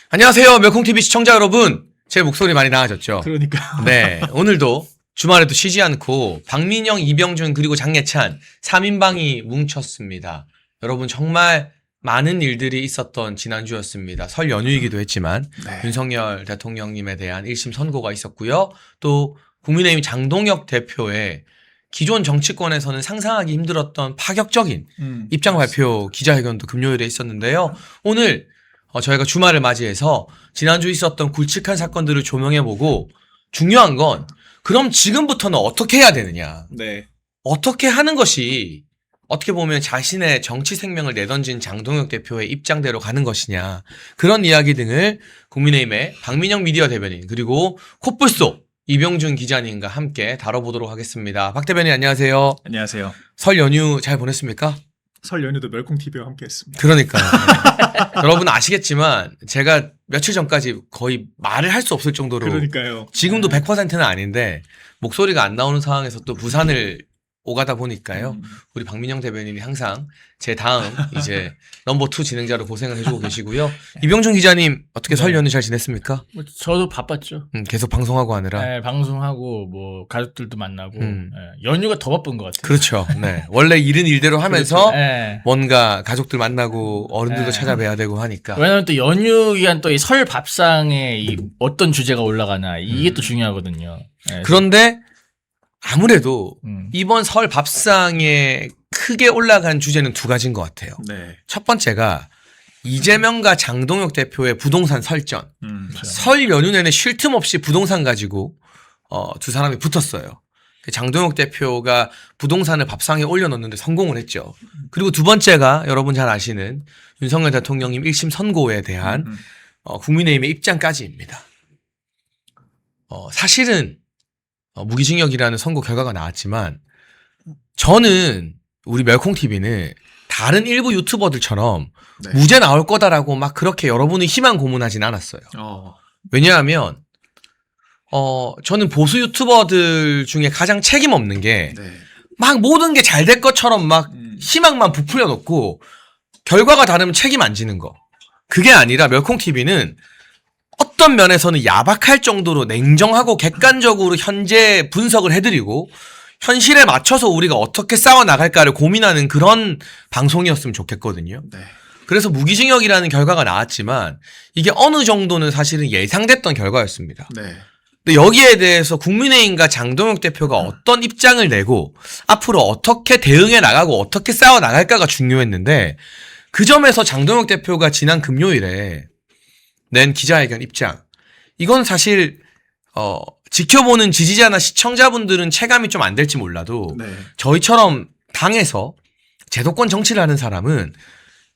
안녕하세요, 멸콩TV 시청자 여러분. 제 목소리 많이 나아졌죠? 그러니까. 네, 오늘도 주말에도 쉬지 않고 박민영, 이병준 그리고 장예찬 3인방이 뭉쳤습니다. 여러분 정말 많은 일들이 있었던 지난주였습니다. 설 연휴이기도 했지만 네. 윤석열 대통령님에 대한 1심 선고가 있었고요. 또 국민의힘 장동혁 대표의 기존 정치권에서는 상상하기 힘들었던 파격적인 입장 발표 기자회견도 금요일에 있었는데요. 오늘 저희가 주말을 맞이해서 지난주 있었던 굵직한 사건들을 조명해보고 중요한 건 그럼 지금부터는 어떻게 해야 되느냐. 네. 어떻게 하는 것이 어떻게 보면 자신의 정치 생명을 내던진 장동혁 대표의 입장대로 가는 것이냐. 그런 이야기 등을 국민의힘의 박민영 미디어 대변인 그리고 콧불소 이병준 기자님과 함께 다뤄보도록 하겠습니다. 박 대변인 안녕하세요. 안녕하세요. 설 연휴 잘 보냈습니까? 설 연휴도 멸콩TV와 함께했습니다. 그러니까요. 여러분 아시겠지만 제가 며칠 전까지 거의 말을 할 수 없을 정도로 그러니까요. 지금도 100%는 아닌데 목소리가 안 나오는 상황에서 또 부산을 오가다 보니까요. 우리 박민영 대변인이 항상 제 다음 이제 넘버 2 진행자로 고생을 해주고 계시고요. 이병준 기자님 어떻게 설 연휴 잘 지냈습니까? 뭐 저도 바빴죠. 계속 방송하고 하느라. 네, 방송하고 뭐 가족들도 만나고 연휴가 더 바쁜 것 같아요. 그렇죠. 네. 원래 일은 일대로 하면서 네. 뭔가 가족들 만나고 어른들도 네. 찾아뵈야 되고 하니까. 왜냐하면 또 연휴 기간 또 이 설 밥상에 이 어떤 주제가 올라가나 이게 또 중요하거든요. 네, 그런데 아무래도 음. 이번 설 밥상에 크게 올라간 주제는 두 가지인 것 같아요. 네. 첫 번째가 이재명과 장동혁 대표의 부동산 설전. 그렇죠. 설 연휴 내내 쉴 틈 없이 부동산 가지고 두 사람이 붙었어요. 장동혁 대표가 부동산을 밥상에 올려놓는데 성공을 했죠. 그리고 두 번째가 여러분 잘 아시는 윤석열 대통령님 1심 선고에 대한 국민의힘의 입장까지입니다. 사실은 무기징역이라는 선고 결과가 나왔지만 저는 우리 멸콩TV는 다른 일부 유튜버들처럼 네. 무죄 나올 거다라고 막 그렇게 여러분이 희망 고문하진 않았어요. 왜냐하면 저는 보수 유튜버들 중에 가장 책임 없는 게 네. 막 모든 게 잘 될 것처럼 막 희망만 부풀려 놓고 결과가 다르면 책임 안 지는 거. 그게 아니라 멸콩TV는 어떤 면에서는 야박할 정도로 냉정하고 객관적으로 현재 분석을 해드리고 현실에 맞춰서 우리가 어떻게 싸워나갈까를 고민하는 그런 방송이었으면 좋겠거든요. 네. 그래서 무기징역이라는 결과가 나왔지만 이게 어느 정도는 사실은 예상됐던 결과였습니다. 네. 근데 여기에 대해서 국민의힘과 장동혁 대표가 어떤 입장을 내고 앞으로 어떻게 대응해 나가고 어떻게 싸워 나갈까가 중요했는데 그 점에서 장동혁 대표가 지난 금요일에 낸 기자회견 입장 이건 사실 지켜보는 지지자나 시청자분들은 체감이 좀 안 될지 몰라도 네. 저희처럼 당에서 제도권 정치를 하는 사람은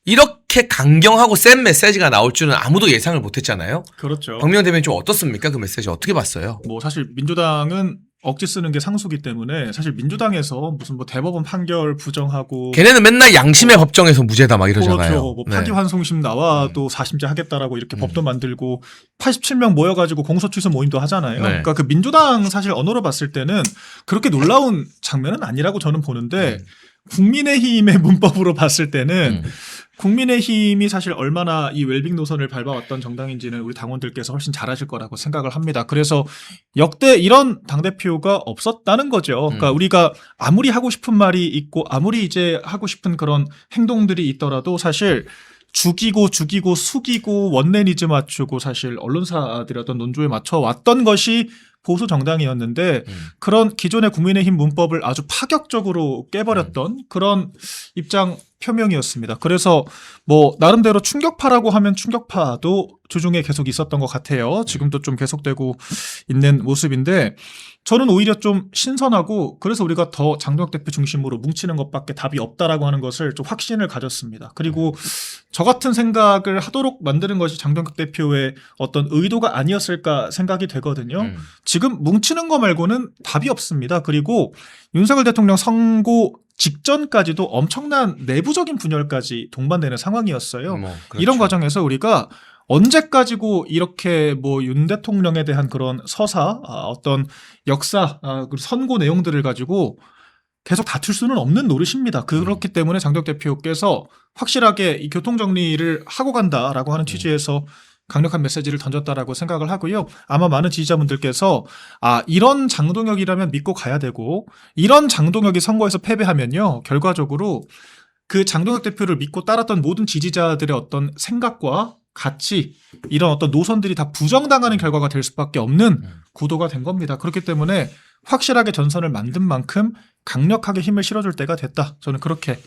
이렇게 강경하고 센 메시지가 나올 줄은 아무도 예상을 못했잖아요. 그렇죠. 박민영 대변인 좀 어떻습니까? 그 메시지 어떻게 봤어요? 뭐 사실 민주당은 억지 쓰는 게 상수기 때문에 사실 민주당에서 무슨 뭐 대법원 판결 부정하고 걔네는 맨날 양심의 법정에서 무죄다 막 이러잖아요. 그렇죠. 뭐 네. 파기환송심 나와 또 4심제 하겠다라고 이렇게 법도 만들고 87명 모여가지고 공소취소 모임도 하잖아요. 네. 그러니까 그 민주당 사실 언어로 봤을 때는 그렇게 놀라운 장면은 아니라고 저는 보는데 국민의힘의 문법으로 봤을 때는 국민의힘이 사실 얼마나 이 웰빙 노선을 밟아왔던 정당인지는 우리 당원들께서 훨씬 잘 아실 거라고 생각을 합니다. 그래서 역대 이런 당대표가 없었다는 거죠. 그러니까 우리가 아무리 하고 싶은 말이 있고 아무리 이제 하고 싶은 그런 행동들이 있더라도 사실 죽이고 숙이고 원내니즈 맞추고 사실 언론사들의 어떤 논조에 맞춰 왔던 것이 보수 정당이었는데 그런 기존의 국민의힘 문법을 아주 파격적으로 깨버렸던 그런 입장 표명이었습니다. 그래서 뭐 나름대로 충격파라고 하면 충격파도 주중에 계속 있었던 것 같아요. 지금도 좀 계속되고 있는 모습인데 저는 오히려 좀 신선하고 그래서 우리가 더 장동혁 대표 중심으로 뭉치는 것밖에 답이 없다라고 하는 것을 좀 확신을 가졌습니다. 그리고 저 같은 생각을 하도록 만드는 것이 장동혁 대표의 어떤 의도가 아니었을까 생각이 되거든요. 지금 뭉치는 거 말고는 답이 없습니다. 그리고 윤석열 대통령 선고 직전까지도 엄청난 내부적인 분열까지 동반되는 상황이었어요. 그렇죠. 이런 과정에서 우리가 언제까지고 이렇게 뭐 윤 대통령에 대한 그런 서사, 어떤 역사, 그리고 선고 내용들을 가지고 계속 다툴 수는 없는 노릇입니다. 그렇기 때문에 장덕 대표께서 확실하게 이 교통정리를 하고 간다라고 하는 취지에서 강력한 메시지를 던졌다라고 생각을 하고요. 아마 많은 지지자분들께서 이런 장동혁이라면 믿고 가야 되고 이런 장동혁이 선거에서 패배하면요. 결과적으로 그 장동혁 대표를 믿고 따랐던 모든 지지자들의 어떤 생각과 가치 이런 어떤 노선들이 다 부정당하는 결과가 될 수밖에 없는 구도가 된 겁니다. 그렇기 때문에 확실하게 전선을 만든 만큼 강력하게 힘을 실어줄 때가 됐다. 저는 그렇게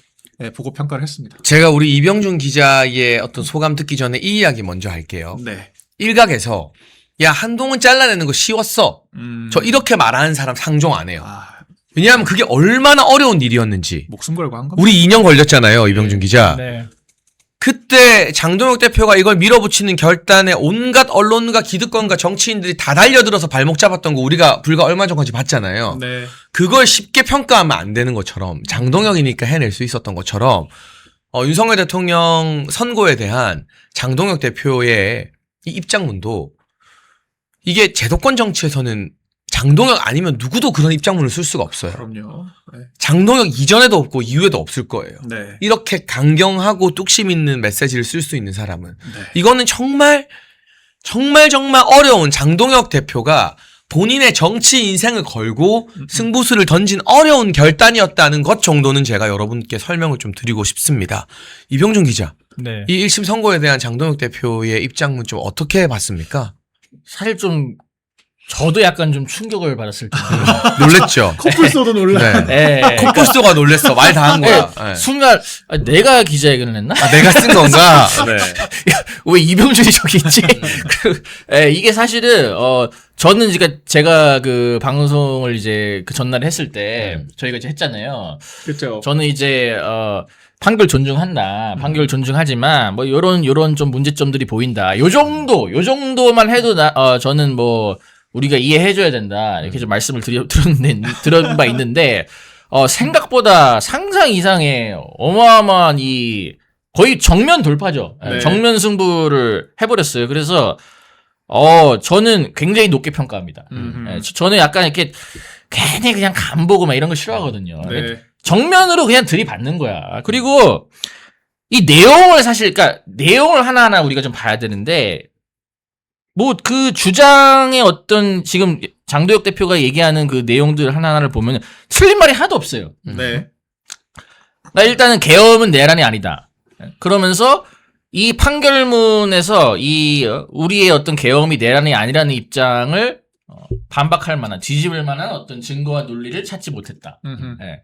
보고 평가를 했습니다. 제가 우리 이병준 기자의 어떤 소감 듣기 전에 이 이야기 먼저 할게요. 네. 일각에서 야 한동훈 잘라내는 거 쉬웠어. 저 이렇게 말하는 사람 상종 안 해요. 왜냐하면 그게 얼마나 어려운 일이었는지. 목숨 걸고 한 겁니다. 우리 2년 걸렸잖아요, 이병준 기자. 네. 그때 장동혁 대표가 이걸 밀어붙이는 결단에 온갖 언론과 기득권과 정치인들이 다 달려들어서 발목 잡았던 거 우리가 불과 얼마 전까지 봤잖아요. 네. 그걸 쉽게 평가하면 안 되는 것처럼 장동혁이니까 해낼 수 있었던 것처럼 윤석열 대통령 선고에 대한 장동혁 대표의 이 입장문도 이게 제도권 정치에서는 장동혁 아니면 누구도 그런 입장문을 쓸 수가 없어요. 그럼요. 네. 장동혁 이전에도 없고 이후에도 없을 거예요. 네. 이렇게 강경하고 뚝심 있는 메시지를 쓸 수 있는 사람은. 네. 이거는 정말 어려운 장동혁 대표가 본인의 정치 인생을 걸고 승부수를 던진 어려운 결단이었다는 것 정도는 제가 여러분께 설명을 좀 드리고 싶습니다. 이병준 기자, 네. 이 1심 선고에 대한 장동혁 대표의 입장문 좀 어떻게 봤습니까? 사실 좀 저도 약간 좀 충격을 받았을 텐데. 놀랬죠? 코뿔소도 놀라. 네. 네. 코뿔소가 놀랬어. 말 다 한 거야. 네. 순간 내가 기자회견을 했나? 내가 쓴 건가? 네. 왜 이병준이 저기 있지? 이게 사실은 저는 제가 그 방송을 이제 그 전날에 했을 때 저희가 이제 했잖아요. 그렇죠. 저는 이제 판결 존중한다. 판결 존중하지만 뭐 요런 좀 문제점들이 보인다. 요 정도만 해도 저는 뭐 우리가 이해해줘야 된다. 이렇게 좀 말씀을 들은 바 있는데, 생각보다 상상 이상의 어마어마한 거의 정면 돌파죠. 네. 정면 승부를 해버렸어요. 그래서, 저는 굉장히 높게 평가합니다. 저는 약간 이렇게 괜히 그냥 간 보고 막 이런 거 싫어하거든요. 네. 정면으로 그냥 들이받는 거야. 그리고 이 내용을 그러니까 내용을 하나하나 우리가 좀 봐야 되는데, 뭐 그 주장의 어떤 지금 장도혁 대표가 얘기하는 그 내용들 하나하나를 보면 틀린 말이 하나도 없어요. 네. 그러니까 일단은 계엄은 내란이 아니다. 그러면서 이 판결문에서 우리의 어떤 계엄이 내란이 아니라는 입장을 반박할 만한, 뒤집을 만한 어떤 증거와 논리를 찾지 못했다. 네.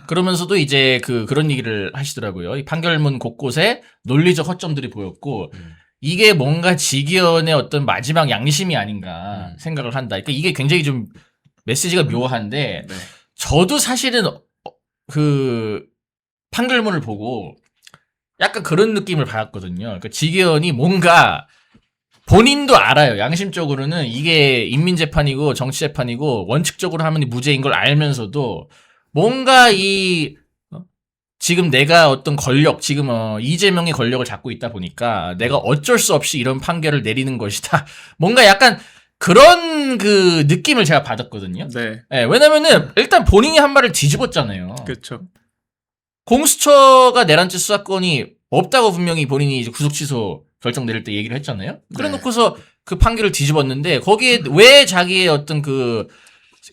그러면서도 이제 그런 얘기를 하시더라고요. 이 판결문 곳곳에 논리적 허점들이 보였고, 이게 뭔가 직위원의 어떤 마지막 양심이 아닌가 생각을 한다. 그러니까 이게 굉장히 좀 메시지가 묘한데, 네. 저도 사실은 그 판결문을 보고 약간 그런 느낌을 받았거든요. 그러니까 직위원이 뭔가 본인도 알아요. 양심적으로는 이게 인민재판이고 정치재판이고 원칙적으로 하면 무죄인 걸 알면서도 뭔가 지금 내가 어떤 권력, 지금 이재명의 권력을 잡고 있다 보니까 내가 어쩔 수 없이 이런 판결을 내리는 것이다. 뭔가 약간 그런 그 느낌을 제가 받았거든요. 네. 네, 왜냐면은 일단 본인이 한 말을 뒤집었잖아요. 그렇죠. 공수처가 내란죄 수사권이 없다고 분명히 본인이 이제 구속 취소 결정 내릴 때 얘기를 했잖아요. 그래 놓고서 그 판결을 뒤집었는데 거기에 왜 자기의 어떤 그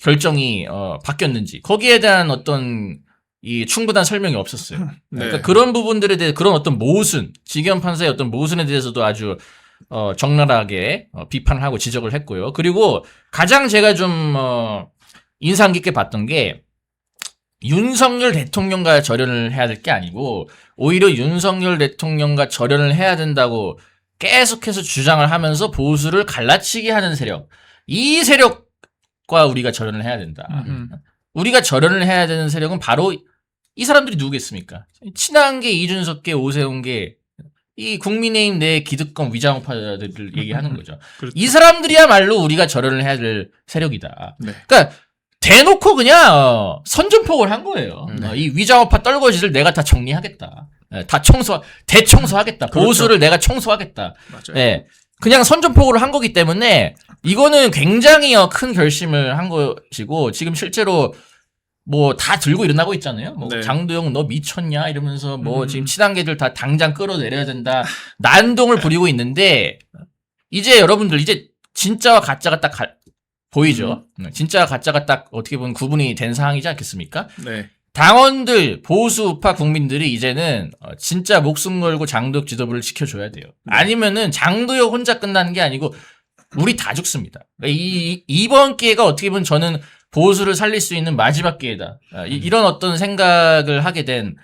결정이 바뀌었는지 거기에 대한 어떤 이 충분한 설명이 없었어요. 네. 그러니까 그런 부분들에 대해 그런 어떤 모순, 직위원 판사의 어떤 모순에 대해서도 아주 적나라하게 비판을 하고 지적을 했고요. 그리고 가장 제가 좀 인상 깊게 봤던 게 윤석열 대통령과 절연을 해야 될 게 아니고 오히려 윤석열 대통령과 절연을 해야 된다고 계속해서 주장을 하면서 보수를 갈라치게 하는 세력, 이 세력과 우리가 절연을 해야 된다. 우리가 절연을 해야 되는 세력은 바로 이 사람들이 누구겠습니까? 친한계, 이준석계, 오세훈계, 이 국민의힘 내 기득권 위장파들을 얘기하는 거죠. 그렇죠. 이 사람들이야말로 우리가 절연을 해야 될 세력이다. 네. 그러니까 대놓고 그냥 선전포고를 한 거예요. 이 위장업파 떨거지를 내가 다 정리하겠다. 다 대청소하겠다. 그렇죠. 보수를 내가 청소하겠다. 맞아요. 네. 그냥 선전포고를 한 거기 때문에 이거는 굉장히 큰 결심을 한 것이고 지금 실제로 뭐 다 들고 일어나고 있잖아요. 뭐 네. 장도영 너 미쳤냐 이러면서 뭐 지금 친한계들 다 당장 끌어내려야 된다. 난동을 부리고 있는데 이제 여러분들 이제 진짜와 가짜가 딱 보이죠. 진짜와 가짜가 딱 어떻게 보면 구분이 된 상황이지 않겠습니까? 네. 당원들, 보수 우파 국민들이 이제는 진짜 목숨 걸고 장도혁 지도부를 지켜줘야 돼요. 아니면은 장도혁 혼자 끝나는 게 아니고 우리 다 죽습니다. 이번 기회가 어떻게 보면 저는 보수를 살릴 수 있는 마지막 기회다. 이런 어떤 생각을 하게 된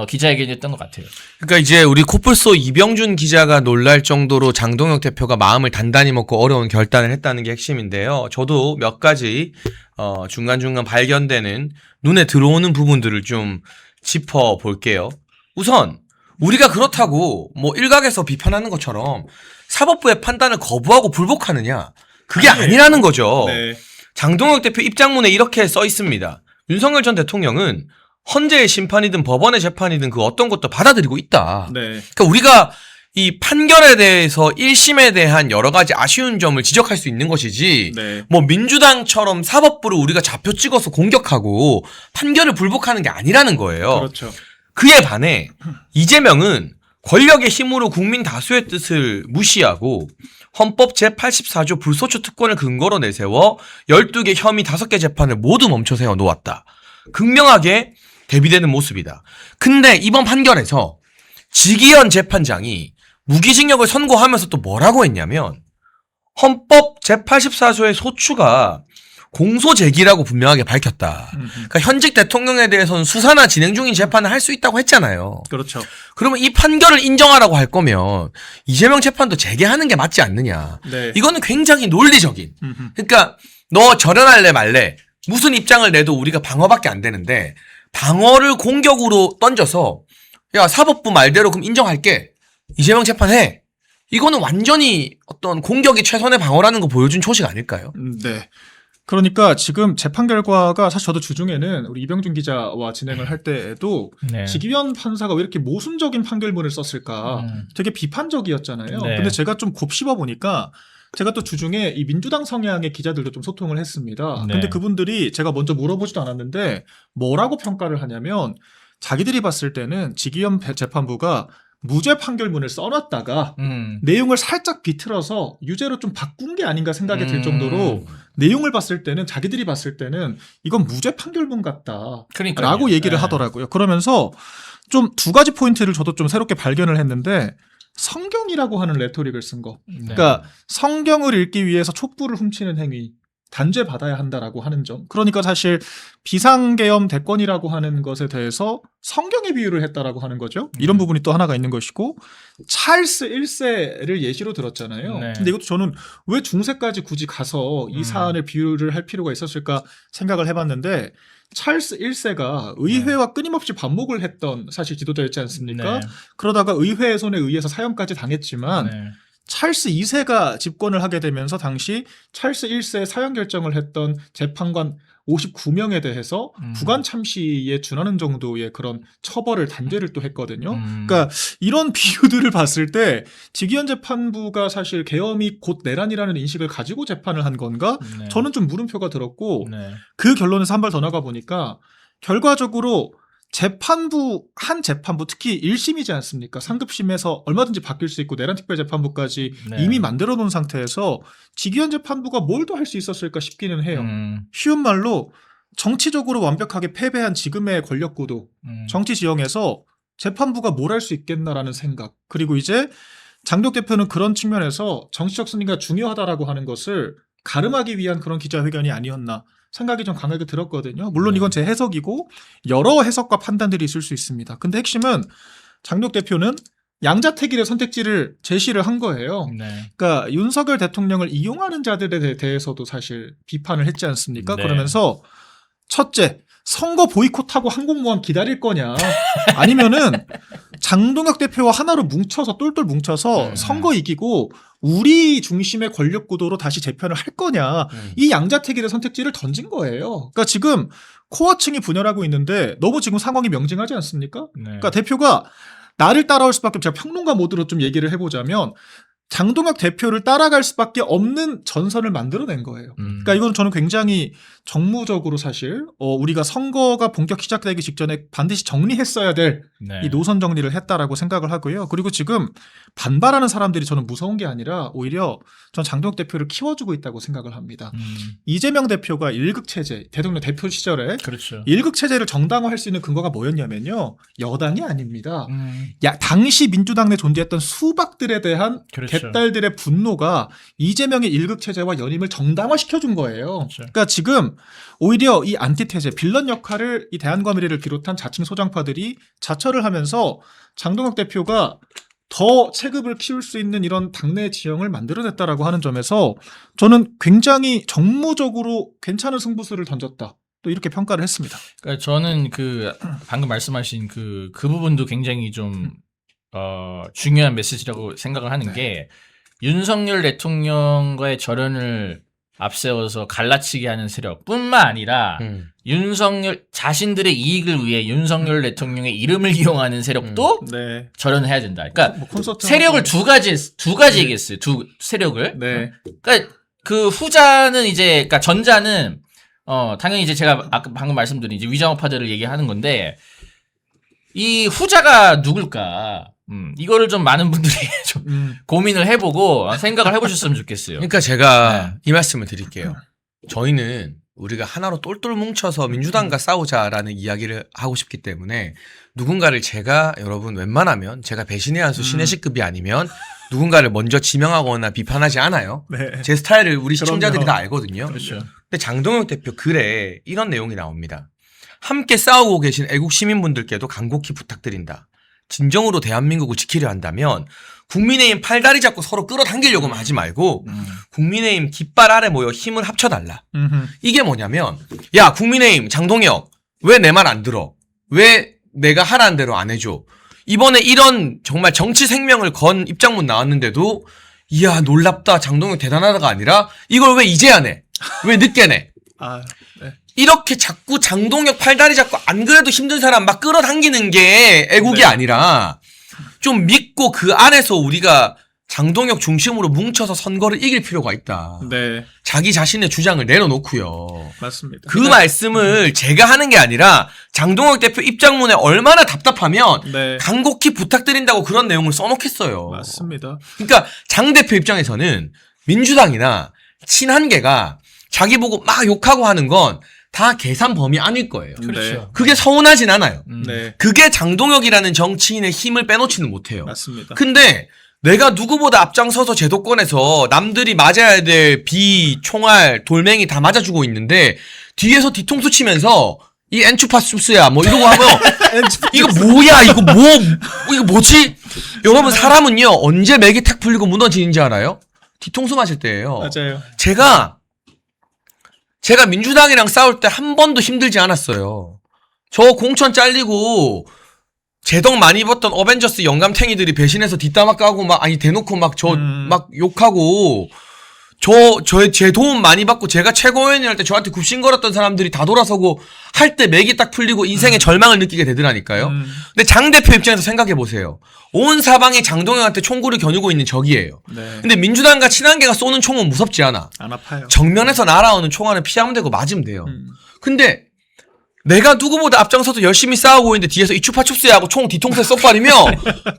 기자회견이었던 것 같아요. 그러니까 이제 우리 코뿔소 이병준 기자가 놀랄 정도로 장동혁 대표가 마음을 단단히 먹고 어려운 결단을 했다는 게 핵심인데요. 저도 몇 가지 중간중간 발견되는 눈에 들어오는 부분들을 좀 짚어볼게요. 우선 우리가 그렇다고 뭐 일각에서 비판하는 것처럼 사법부의 판단을 거부하고 불복하느냐, 그게 아니라는 거죠. 네. 장동혁 대표 입장문에 이렇게 써 있습니다. 윤석열 전 대통령은 헌재의 심판이든 법원의 재판이든 그 어떤 것도 받아들이고 있다. 네. 그러니까 우리가 이 판결에 대해서 1심에 대한 여러 가지 아쉬운 점을 지적할 수 있는 것이지, 네. 뭐 민주당처럼 사법부를 우리가 좌표 찍어서 공격하고 판결을 불복하는 게 아니라는 거예요. 그렇죠. 그에 반해 이재명은 권력의 힘으로 국민 다수의 뜻을 무시하고 헌법 제84조 불소추 특권을 근거로 내세워 12개 혐의 5개 재판을 모두 멈춰 세워 놓았다. 극명하게 대비되는 모습이다. 근데 이번 판결에서 지기현 재판장이 무기징역을 선고하면서 또 뭐라고 했냐면, 헌법 제84조의 소추가 공소제기라고 분명하게 밝혔다. 그러니까 현직 대통령에 대해서는 수사나 진행 중인 재판을 할 수 있다고 했잖아요. 그렇죠. 그러면 이 판결을 인정하라고 할 거면 이재명 재판도 재개하는 게 맞지 않느냐. 네. 이거는 굉장히 논리적인. 그러니까 너 절연할래 말래 무슨 입장을 내도 우리가 방어밖에 안 되는데, 방어를 공격으로 던져서 야 사법부 말대로 그럼 인정할게, 이재명 재판해, 이거는 완전히 어떤 공격이 최선의 방어라는 거 보여준 초식 아닐까요? 네. 그러니까 지금 재판 결과가 사실 저도 주중에는 우리 이병준 기자와 진행을 할 때에도 네. 지기현 판사가 왜 이렇게 모순적인 판결문을 썼을까 되게 비판적이었잖아요. 네. 근데 제가 좀 곱씹어 보니까 제가 또 주중에 이 민주당 성향의 기자들도 좀 소통을 했습니다. 네. 근데 그분들이 제가 먼저 물어보지도 않았는데 뭐라고 평가를 하냐면, 자기들이 봤을 때는 지기현 재판부가 무죄 판결문을 써놨다가 내용을 살짝 비틀어서 유죄로 좀 바꾼 게 아닌가 생각이 들 정도로 내용을 봤을 때는, 자기들이 봤을 때는 이건 무죄 판결문 같다 그러니까요. 라고 얘기를 네. 하더라고요. 그러면서 좀 두 가지 포인트를 저도 좀 새롭게 발견을 했는데, 성경이라고 하는 레토릭을 쓴 거. 네. 그러니까 성경을 읽기 위해서 촛불을 훔치는 행위 단죄받아야 한다라고 하는 점. 그러니까 사실 비상계엄 대권이라고 하는 것에 대해서 성경의 비유를 했다라고 하는 거죠. 이런 부분이 또 하나가 있는 것이고, 찰스 1세를 예시로 들었잖아요. 네. 근데 이것도 저는 왜 중세까지 굳이 가서 이 사안을 비유를 할 필요가 있었을까 생각을 해봤는데, 찰스 1세가 의회와 끊임없이 반목을 했던 사실 지도자였지 않습니까? 네. 그러다가 의회의 손에 의해서 사형까지 당했지만 네. 찰스 2세가 집권을 하게 되면서 당시 찰스 1세 사형 결정을 했던 재판관 59명에 대해서 부관 참시에 준하는 정도의 그런 처벌을 단죄를 또 했거든요. 그러니까 이런 비유들을 봤을 때 지기현 재판부가 사실 계엄이 곧 내란이라는 인식을 가지고 재판을 한 건가? 네. 저는 좀 물음표가 들었고, 네. 그 결론에서 한 발 더 나가 보니까 결과적으로 한 재판부, 특히 1심이지 않습니까? 상급심에서 얼마든지 바뀔 수 있고 내란특별재판부까지 네. 이미 만들어 놓은 상태에서 지기현 재판부가 뭘 더 할 수 있었을까 싶기는 해요. 쉬운 말로 정치적으로 완벽하게 패배한 지금의 권력구도, 정치 지형에서 재판부가 뭘 할 수 있겠나라는 생각. 그리고 이제 장덕 대표는 그런 측면에서 정치적 승리가 중요하다라고 하는 것을 가름하기 위한 그런 기자회견이 아니었나 생각이 좀 강하게 들었거든요. 물론 이건 제 해석이고 여러 해석과 판단들이 있을 수 있습니다. 근데 핵심은 장덕 대표는 양자택일의 선택지를 제시를 한 거예요. 네. 그러니까 윤석열 대통령을 이용하는 자들에 대해서도 사실 비판을 했지 않습니까? 네. 그러면서 첫째, 선거 보이콧하고 항공모함 기다릴 거냐, 아니면은 장동혁 대표와 하나로 뭉쳐서 똘똘 뭉쳐서 선거 이기고 우리 중심의 권력 구도로 다시 재편을 할 거냐, 이 양자택일의 선택지를 던진 거예요. 그러니까 지금 코어층이 분열하고 있는데 너무 지금 상황이 명징하지 않습니까? 네. 그러니까 대표가 나를 따라올 수밖에 없고, 제가 평론가 모드로 좀 얘기를 해보자면 장동혁 대표를 따라갈 수밖에 없는 전선을 만들어낸 거예요. 그러니까 이건 저는 굉장히 정무적으로 사실 우리가 선거가 본격 시작되기 직전에 반드시 정리했어야 될 이 노선 정리를 했다라고 생각을 하고요. 그리고 지금 반발하는 사람들이 저는 무서운 게 아니라 오히려 전 장동혁 대표를 키워주고 있다고 생각을 합니다. 이재명 대표가 일극 체제, 대통령 대표 시절에 그렇죠. 일극 체제를 정당화할 수 있는 근거가 뭐였냐면요. 여당이 아닙니다. 당시 민주당 내 존재했던 수박들에 대한 그렇죠. 개딸들의 분노가 이재명의 일극 체제와 연임을 정당화시켜준 거예요. 그렇죠. 그러니까 지금 오히려 이 안티테제, 빌런 역할을 이 대한과미래를 비롯한 자칭 소장파들이 자처를 하면서 장동혁 대표가 더 체급을 키울 수 있는 이런 당내 지형을 만들어냈다라고 하는 점에서 저는 굉장히 정무적으로 괜찮은 승부수를 던졌다. 또 이렇게 평가를 했습니다. 그러니까 저는 그 방금 말씀하신 그 부분도 굉장히 좀 중요한 메시지라고 생각을 하는 게 윤석열 대통령과의 절연을 앞세워서 갈라치게 하는 세력뿐만 아니라 윤석열 자신들의 이익을 위해 윤석열 대통령의 이름을 이용하는 세력도 네. 절연을 해야 된다. 그러니까 뭐 콘서트 세력을 두 가지 얘기했어요. 두 세력을. 네. 그러니까 그 후자는 이제 그러니까 전자는 당연히 이제 제가 아까 방금 말씀드린 이제 위장업파들을 얘기하는 건데 이 후자가 누굴까? 이거를 좀 많은 분들이 좀 고민을 해보고 생각을 해보셨으면 좋겠어요. 그러니까 제가 이 말씀을 드릴게요. 저희는 우리가 하나로 똘똘 뭉쳐서 민주당과 싸우자라는 이야기를 하고 싶기 때문에 누군가를 제가 여러분 웬만하면 제가 배신의 한수 신혜식급이 아니면 누군가를 먼저 지명하거나 비판하지 않아요. 네. 제 스타일을 우리 시청자들이 다 알거든요. 그렇죠. 근데 장동혁 대표 글에 이런 내용이 나옵니다. 함께 싸우고 계신 애국 시민분들께도 간곡히 부탁드린다. 진정으로 대한민국을 지키려 한다면 국민의힘 팔다리 잡고 서로 끌어당기려고만 하지 말고 국민의힘 깃발 아래 모여 힘을 합쳐달라. 이게 뭐냐면 야 국민의힘 장동혁 왜 내 말 안 들어? 왜 내가 하라는 대로 안 해줘? 이번에 이런 정말 정치 생명을 건 입장문 나왔는데도 이야 놀랍다 장동혁 대단하다가 아니라 이걸 왜 이제 안 해? 왜 늦게 내? 아, 네. 이렇게 자꾸 장동혁 팔다리 잡고 안 그래도 힘든 사람 막 끌어당기는 게 애국이 네. 아니라 좀 믿고 그 안에서 우리가 장동혁 중심으로 뭉쳐서 선거를 이길 필요가 있다. 네. 자기 자신의 주장을 내려놓고요. 맞습니다. 그 말씀을 제가 하는 게 아니라 장동혁 대표 입장문에 얼마나 답답하면 네. 간곡히 부탁드린다고 그런 내용을 써놓겠어요. 맞습니다. 그러니까 장 대표 입장에서는 민주당이나 친한계가 자기 보고 막 욕하고 하는 건 다 계산 범위 아닐 거예요. 그렇죠. 그게 서운하진 않아요. 네. 그게 장동혁이라는 정치인의 힘을 빼놓지는 못해요. 맞습니다. 근데 내가 누구보다 앞장서서 제도권에서 남들이 맞아야 될 비, 총알, 돌멩이 다 맞아주고 있는데 뒤에서 뒤통수 치면서 이 엔추파수스야 뭐 이러고 하면 이거 뭐야 이거 뭐지? 여러분 사람은요 언제 맥이 탁 풀리고 무너지는지 알아요? 뒤통수 맞을 때예요. 맞아요. 제가 민주당이랑 싸울 때 한 번도 힘들지 않았어요. 저 공천 잘리고 제덕 많이 입었던 어벤져스 영감탱이들이 배신해서 뒷담화 까고 막 아니 대놓고 막 저 막 욕하고 제 도움 많이 받고 제가 최고위원이 할 때 저한테 굽신거렸던 사람들이 다 돌아서고 할 때 맥이 딱 풀리고 인생의 절망을 느끼게 되더라니까요. 근데 장 대표 입장에서 생각해 보세요. 온 사방이 장동혁한테 총구를 겨누고 있는 적이에요. 네. 근데 민주당과 친한계가 쏘는 총은 무섭지 않아. 안 아파요. 정면에서 날아오는 총알은 피하면 되고 맞으면 돼요. 근데 내가 누구보다 앞장서서 열심히 싸우고 있는데 뒤에서 이 추파춥스야 하고 총 뒤통수에 쏙발이면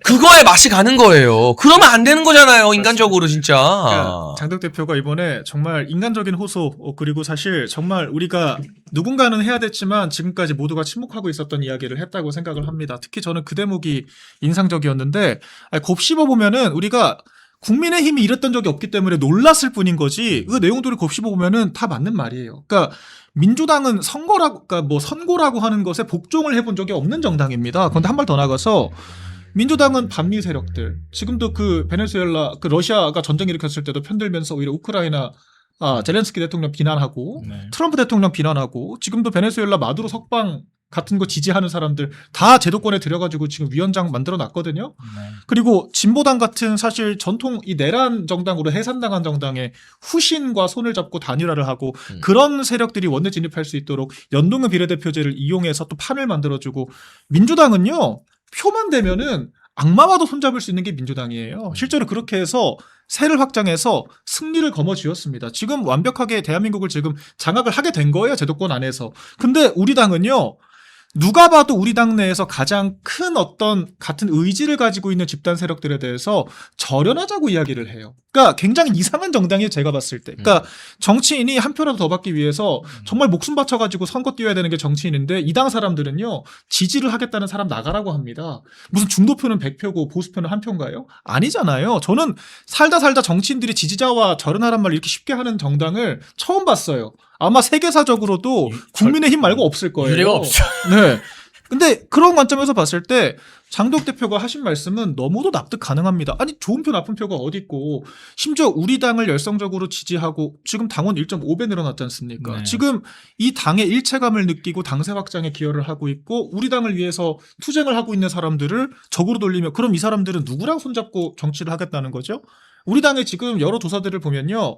그거에 맛이 가는 거예요. 그러면 안 되는 거잖아요. 인간적으로 진짜. 그러니까 장덕 대표가 이번에 정말 인간적인 호소 그리고 사실 정말 우리가 누군가는 해야 됐지만 지금까지 모두가 침묵하고 있었던 이야기를 했다고 생각을 합니다. 특히 저는 그 대목이 인상적이었는데 곱씹어 보면은 우리가 국민의힘이 이랬던 적이 없기 때문에 놀랐을 뿐인 거지 그 내용들을 곱씹어 보면은 다 맞는 말이에요. 그러니까 민주당은 그러니까 뭐 선고라고 하는 것에 복종을 해본 적이 없는 정당입니다. 그런데 한 발 더 나가서 민주당은 반미 세력들 지금도 그 베네수엘라 그 러시아가 전쟁 일으켰을 때도 편들면서 오히려 우크라이나 젤렌스키 대통령 비난하고 트럼프 대통령 비난하고 지금도 베네수엘라 마두로 석방 같은 거 지지하는 사람들 다 제도권에 들여가지고 지금 위원장 만들어 놨거든요. 그리고 진보당 같은 사실 전통 이 내란 정당으로 해산당한 정당의 후신과 손을 잡고 단일화를 하고 그런 세력들이 원내 진입할 수 있도록 연동형 비례대표제를 이용해서 또 판을 만들어주고 민주당은요 표만 되면은 악마와도 손잡을 수 있는 게 민주당이에요. 실제로 그렇게 해서 세를 확장해서 승리를 거머쥐었습니다. 지금 완벽하게 대한민국을 지금 장악을 하게 된 거예요. 제도권 안에서. 근데 우리 당은요. 누가 봐도 우리 당 내에서 가장 큰 어떤 같은 의지를 가지고 있는 집단 세력들에 대해서 절연하자고 이야기를 해요. 그러니까 굉장히 이상한 정당이에요. 제가 봤을 때. 그러니까 정치인이 한 표라도 더 받기 위해서 정말 목숨 바쳐가지고 선거 뛰어야 되는 게 정치인인데 이 당 사람들은요. 지지를 하겠다는 사람 나가라고 합니다. 무슨 중도표는 100표고 보수표는 1표인가요? 아니잖아요. 저는 살다 정치인들이 지지자와 절연하란 말을 이렇게 쉽게 하는 정당을 처음 봤어요. 아마 세계사적으로도 국민의힘 말고 없을 거예요. 유례가 없죠. 네. 근데 그런 관점에서 봤을 때 장덕 대표가 하신 말씀은 너무도 납득 가능합니다. 아니 좋은 표 나쁜 표가 어디 있고 심지어 우리 당을 열성적으로 지지하고 지금 당원 1.5배 늘어났지 않습니까? 네. 지금 이 당의 일체감을 느끼고 당세 확장에 기여를 하고 있고 우리 당을 위해서 투쟁을 하고 있는 사람들을 적으로 돌리면 그럼 이 사람들은 누구랑 손잡고 정치를 하겠다는 거죠? 우리 당의 지금 여러 조사들을 보면요.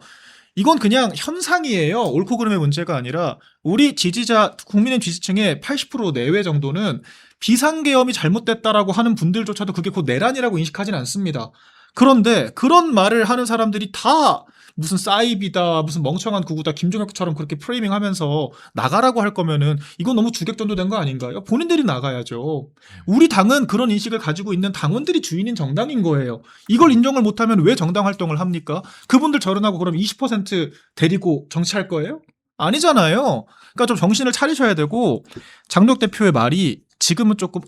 이건 그냥 현상이에요. 옳고 그름의 문제가 아니라 우리 지지자 국민의 지지층의 80% 내외 정도는 비상계엄이 잘못됐다라고 하는 분들조차도 그게 곧 내란이라고 인식하진 않습니다. 그런데 그런 말을 하는 사람들이 다 무슨 사이비다, 무슨 멍청한 구구다, 김종혁처럼 그렇게 프레이밍하면서 나가라고 할 거면은 이건 너무 주객전도된 거 아닌가요? 본인들이 나가야죠. 우리 당은 그런 인식을 가지고 있는 당원들이 주인인 정당인 거예요. 이걸 인정을 못하면 왜 정당 활동을 합니까? 그분들 절연하고 그럼 20% 데리고 정치할 거예요? 아니잖아요. 그러니까 좀 정신을 차리셔야 되고 장덕 대표의 말이 지금은 조금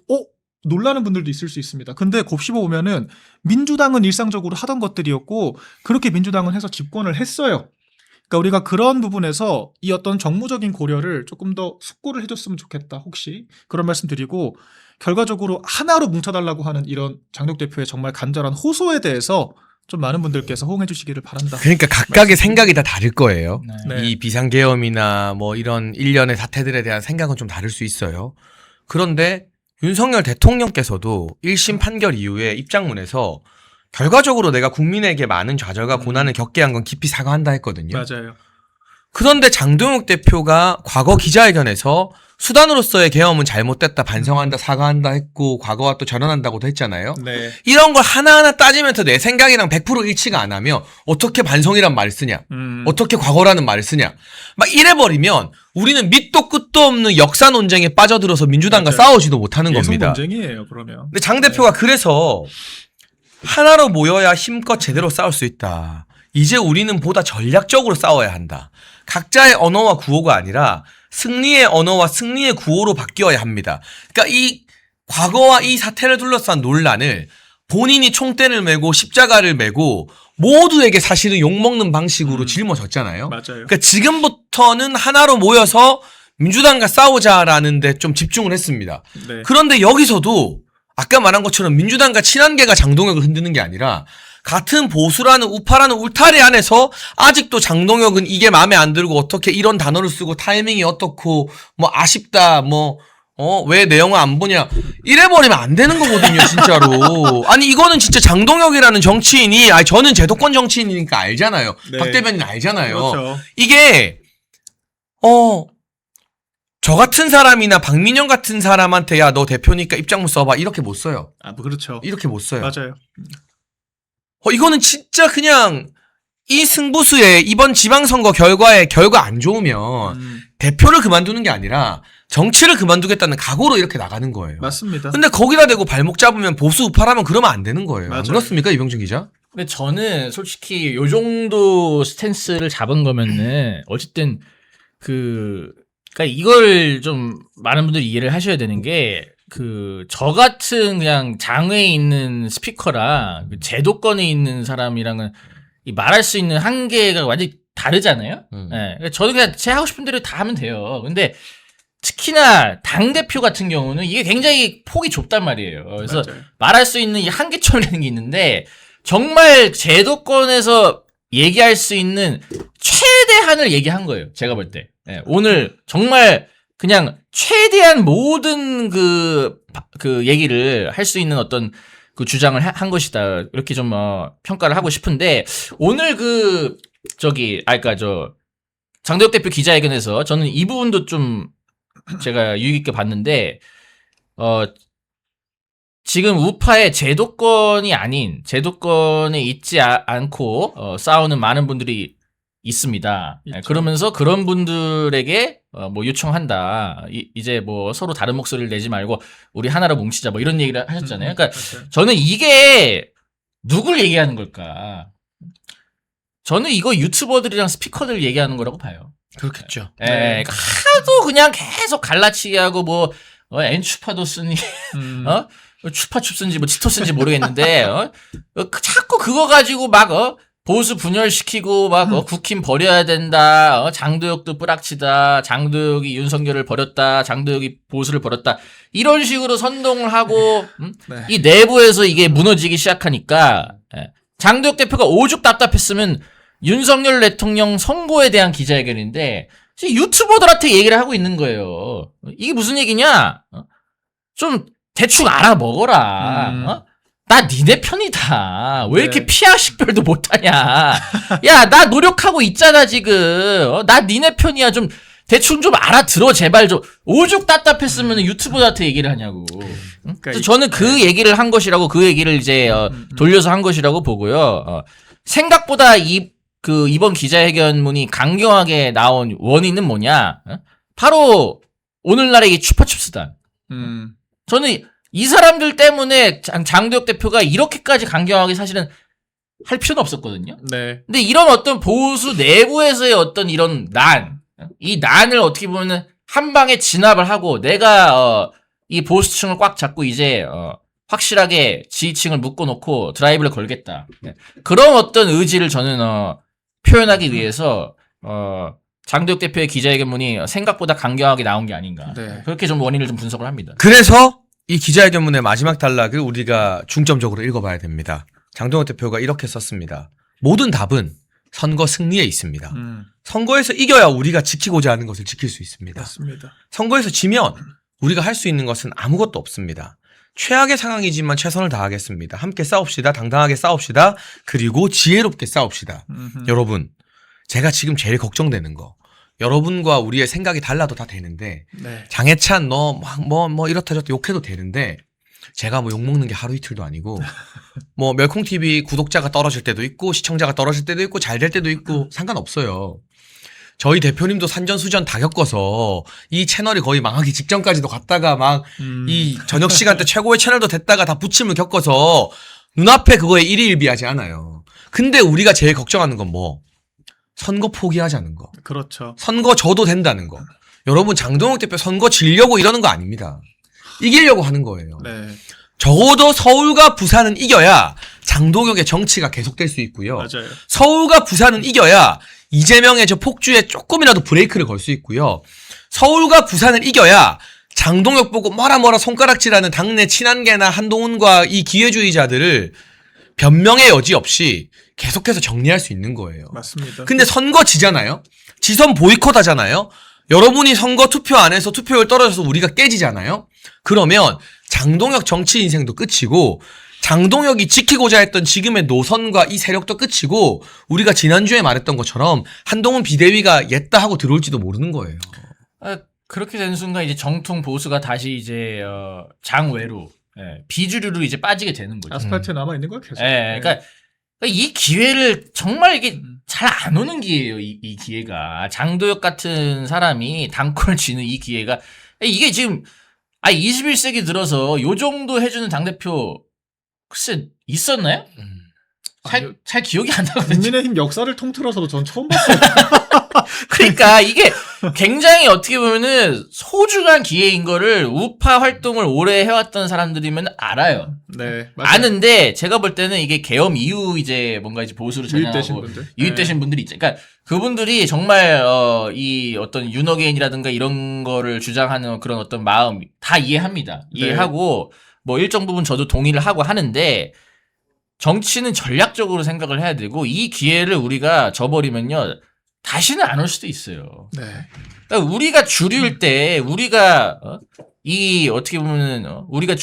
놀라는 분들도 있을 수 있습니다. 근데 곱씹어 보면은 민주당은 일상적으로 하던 것들이었고 그렇게 민주당은 해서 집권을 했어요. 그러니까 우리가 그런 부분에서 이 어떤 정무적인 고려를 조금 더 숙고를 해줬으면 좋겠다. 혹시 그런 말씀 드리고 결과적으로 하나로 뭉쳐달라고 하는 이런 장덕 대표의 정말 간절한 호소에 대해서 좀 많은 분들께서 호응해 주시기를 바란다. 그러니까 각각의 생각이 다 다를 거예요. 네. 이 비상계엄이나 뭐 이런 일련의 사태들에 대한 생각은 좀 다를 수 있어요. 그런데 윤석열 대통령께서도 1심 판결 이후에 입장문에서 결과적으로 내가 국민에게 많은 좌절과 고난을 겪게 한 건 깊이 사과한다 했거든요. 맞아요. 그런데 장동혁 대표가 과거 기자회견에서 수단으로서의 계엄은 잘못됐다, 반성한다, 사과한다 했고 과거와 또 절연한다고도 했잖아요. 네. 이런 걸 하나하나 따지면서 내 생각이랑 100% 일치가 안 하며 어떻게 반성이란 말을 쓰냐, 어떻게 과거라는 말을 쓰냐, 막 이래버리면 우리는 밑도 끝도 없는 역사 논쟁에 빠져들어서 민주당과 맞아요. 싸우지도 못하는 예속 겁니다. 논쟁이에요. 그러면. 근데 장 대표가 그래서 하나로 모여야 힘껏 제대로 싸울 수 있다. 이제 우리는 보다 전략적으로 싸워야 한다. 각자의 언어와 구호가 아니라 승리의 언어와 승리의 구호로 바뀌어야 합니다. 그러니까 이 과거와 이 사태를 둘러싼 논란을 본인이 총대를 메고 십자가를 메고 모두에게 사실은 욕먹는 방식으로 짊어졌잖아요. 맞아요. 그러니까 지금부터는 하나로 모여서 민주당과 싸우자라는 데 좀 집중을 했습니다. 네. 그런데 여기서도 아까 말한 것처럼 민주당과 친한계가 장동혁을 흔드는 게 아니라 같은 보수라는 우파라는 울타리 안에서 아직도 장동혁은 이게 마음에 안 들고 어떻게 이런 단어를 쓰고 타이밍이 어떻고 뭐 아쉽다 왜 내 영화 안 보냐 이래버리면 안 되는 거거든요 진짜로. 아니 이거는 진짜 장동혁이라는 정치인이 저는 제도권 정치인이니까 알잖아요. 네. 박 대변인 알잖아요. 그렇죠. 이게 저 같은 사람이나 박민영 같은 사람한테 야 너 대표니까 입장문 써봐 이렇게 못 써요. 뭐 그렇죠. 이렇게 못 써요. 맞아요. 이거는 진짜 그냥 이 승부수에 이번 지방선거 결과에 결과 안 좋으면 대표를 그만두는 게 아니라 정치를 그만두겠다는 각오로 이렇게 나가는 거예요. 맞습니다. 근데 거기다 대고 발목 잡으면 보수 우파라면 그러면 안 되는 거예요. 안 맞아요. 그렇습니까 이병준 기자? 근데 저는 솔직히 요 정도 스탠스를 잡은 거면은 어쨌든 그러니까 이걸 좀 많은 분들이 이해를 하셔야 되는 게 저 같은 그냥 장외에 있는 스피커랑 제도권에 있는 사람이랑은 이 말할 수 있는 한계가 완전히 다르잖아요. 네. 저도 그냥 제 하고 싶은 대로 다 하면 돼요. 근데 특히나 당대표 같은 경우는 이게 굉장히 폭이 좁단 말이에요. 그래서 맞아요. 말할 수 있는 이 한계점이라는 게 있는데 정말 제도권에서 얘기할 수 있는 최대한을 얘기한 거예요. 제가 볼 때. 네. 오늘 정말 그냥 최대한 모든 그 얘기를 할 수 있는 어떤 그 주장을 한 것이다. 이렇게 좀 평가를 하고 싶은데 오늘 그러니까 장덕혁 대표 기자회견에서 저는 이 부분도 좀 제가 유익 있게 봤는데 지금 우파의 제도권이 아닌 제도권에 있지 않고 싸우는 많은 분들이 있습니다. 있죠. 그러면서 그런 분들에게 뭐 요청한다. 이제 뭐 서로 다른 목소리를 내지 말고 우리 하나로 뭉치자 뭐 이런 얘기를 하셨잖아요. 그러니까 맞아요. 저는 이게 누굴 얘기하는 걸까? 저는 이거 유튜버들이랑 스피커들 얘기하는 거라고 봐요. 그렇겠죠. 네. 하도 그냥 계속 갈라치기 하고 뭐 엔추파도 쓰니 추파춥스인지 뭐 치토스인지 모르겠는데 자꾸 그거 가지고 막 보수 분열시키고 막 국힘 버려야 된다. 장도혁도 뿌락치다. 장도혁이 윤석열을 버렸다. 장도혁이 보수를 버렸다. 이런 식으로 선동을 하고 네. 이 내부에서 이게 무너지기 시작하니까 장도혁 대표가 오죽 답답했으면 윤석열 대통령 선고에 대한 기자회견인데 유튜버들한테 얘기를 하고 있는 거예요. 이게 무슨 얘기냐? 좀 대충 알아먹어라. 나 니네 편이다. 왜 이렇게 네. 피하 식별도 못하냐. 야, 나 노력하고 있잖아, 지금. 나 니네 편이야. 좀 대충 좀 알아들어, 제발 좀. 오죽 답답했으면 유튜버한테 얘기를 하냐고. 그래서 저는 그 얘기를 한 것이라고, 그 얘기를 이제 돌려서 한 것이라고 보고요. 생각보다 이번 기자회견문이 강경하게 나온 원인은 뭐냐? 바로 오늘날의 이 추파춥스단. 저는 이 사람들 때문에 장도혁 대표가 이렇게까지 강경하게 사실은 할 필요는 없었거든요. 네. 근데 이런 어떤 보수 내부에서의 어떤 이런 이 난을 어떻게 보면은 한 방에 진압을 하고 내가 이 보수층을 꽉 잡고 이제 확실하게 지지층을 묶어놓고 드라이브를 걸겠다. 그런 어떤 의지를 저는 표현하기 위해서 장도혁 대표의 기자회견문이 생각보다 강경하게 나온 게 아닌가. 네. 그렇게 좀 원인을 좀 분석을 합니다. 그래서 이 기자회견문의 마지막 단락을 우리가 중점적으로 읽어봐야 됩니다. 장동혁 대표가 이렇게 썼습니다. 모든 답은 선거 승리에 있습니다. 선거에서 이겨야 우리가 지키고자 하는 것을 지킬 수 있습니다. 맞습니다. 선거에서 지면 우리가 할 수 있는 것은 아무것도 없습니다. 최악의 상황이지만 최선을 다하겠습니다. 함께 싸웁시다. 당당하게 싸웁시다. 그리고 지혜롭게 싸웁시다. 여러분, 제가 지금 제일 걱정되는 거. 여러분과 우리의 생각이 달라도 다 되는데 네. 장해찬 너 뭐 이렇다 저렇다 욕해도 되는데 제가 뭐 욕먹는 게 하루 이틀도 아니고 뭐 멸콩TV 구독자가 떨어질 때도 있고 시청자가 떨어질 때도 있고 잘 될 때도 있고 상관없어요. 저희 대표님도 산전수전 다 겪어서 이 채널이 거의 망하기 직전까지도 갔다가 막 이 저녁 시간대 최고의 채널도 됐다가 다 부침을 겪어서 눈앞에 그거에 일희일비하지 않아요. 근데 우리가 제일 걱정하는 건 뭐? 선거 포기하자는 거. 그렇죠. 선거 져도 된다는 거. 여러분 장동혁 대표 선거 지려고 이러는 거 아닙니다. 이기려고 하는 거예요. 네. 적어도 서울과 부산은 이겨야 장동혁의 정치가 계속될 수 있고요. 맞아요. 서울과 부산은 이겨야 이재명의 저 폭주에 조금이라도 브레이크를 걸 수 있고요. 서울과 부산을 이겨야 장동혁 보고 뭐라 손가락질하는 당내 친한계나 한동훈과 이 기회주의자들을 변명의 여지 없이 계속해서 정리할 수 있는 거예요. 맞습니다. 근데 선거 지잖아요. 지선 보이콧 하잖아요. 여러분이 선거 투표 안 해서 투표율 떨어져서 우리가 깨지잖아요. 그러면 장동혁 정치 인생도 끝이고 장동혁이 지키고자 했던 지금의 노선과 이 세력도 끝이고 우리가 지난주에 말했던 것처럼 한동훈 비대위가 옛다 하고 들어올지도 모르는 거예요. 그렇게 된 순간 이제 정통 보수가 다시 이제 장외로 비주류로 이제 빠지게 되는 거죠. 아스팔트에 남아 있는 거야 계속. 그러니까 이 기회를 정말 이게 잘 안 오는 기회예요. 이 기회가 장도혁 같은 사람이 당권을 쥐는 이 기회가 이게 지금 21세기 들어서 요 정도 해주는 당 대표 글쎄 있었나요? 잘 기억이 안 나거든요. 국민의힘 역사를 통틀어서도 전 처음 봤어요. 그러니까 이게 굉장히 어떻게 보면은 소중한 기회인 거를 우파 활동을 오래 해왔던 사람들이면 알아요. 네, 맞아요. 아는데 제가 볼 때는 이게 계엄 이후 이제 뭔가 이제 보수를 유입되신 전향하고 분들. 유입되신 분들이 있죠. 그러니까 그분들이 정말 이 어떤 윤어게인이라든가 이런 거를 주장하는 그런 어떤 마음 다 이해합니다. 이해하고 뭐 일정 부분 저도 동의를 하고 하는데 정치는 전략적으로 생각을 해야 되고 이 기회를 우리가 저버리면요. 다시는 안 올 수도 있어요. 네. 그러니까 우리가 주류일 때 우리가 이 어떻게 보면은 우리가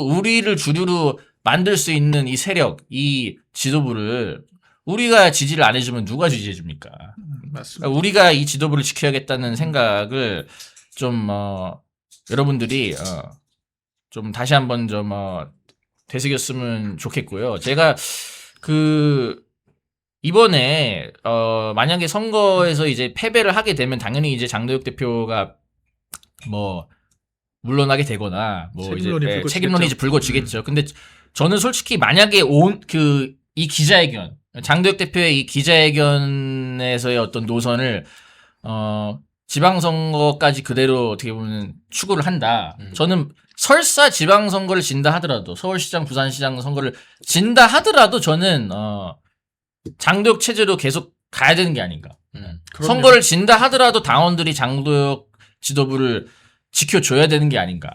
우리를 주류로 만들 수 있는 이 세력, 이 지도부를 우리가 지지를 안 해주면 누가 지지해 줍니까? 맞습니다. 그러니까 우리가 이 지도부를 지켜야겠다는 생각을 좀 여러분들이 좀 다시 한번 좀 되새겼으면 좋겠고요. 제가 이번에 만약에 선거에서 이제 패배를 하게 되면 당연히 이제 장도혁 대표가 뭐 물러나게 되거나 뭐 책임론이 이제 불거지겠죠. 근데 저는 솔직히 만약에 이 기자회견, 장도혁 대표의 이 기자회견에서의 어떤 노선을 지방선거까지 그대로 어떻게 보면 추구를 한다. 저는 설사 지방선거를 진다 하더라도 서울시장, 부산시장 선거를 진다 하더라도 저는 장도혁 체제로 계속 가야 되는 게 아닌가. 선거를 진다 하더라도 당원들이 장도혁 지도부를 지켜줘야 되는 게 아닌가.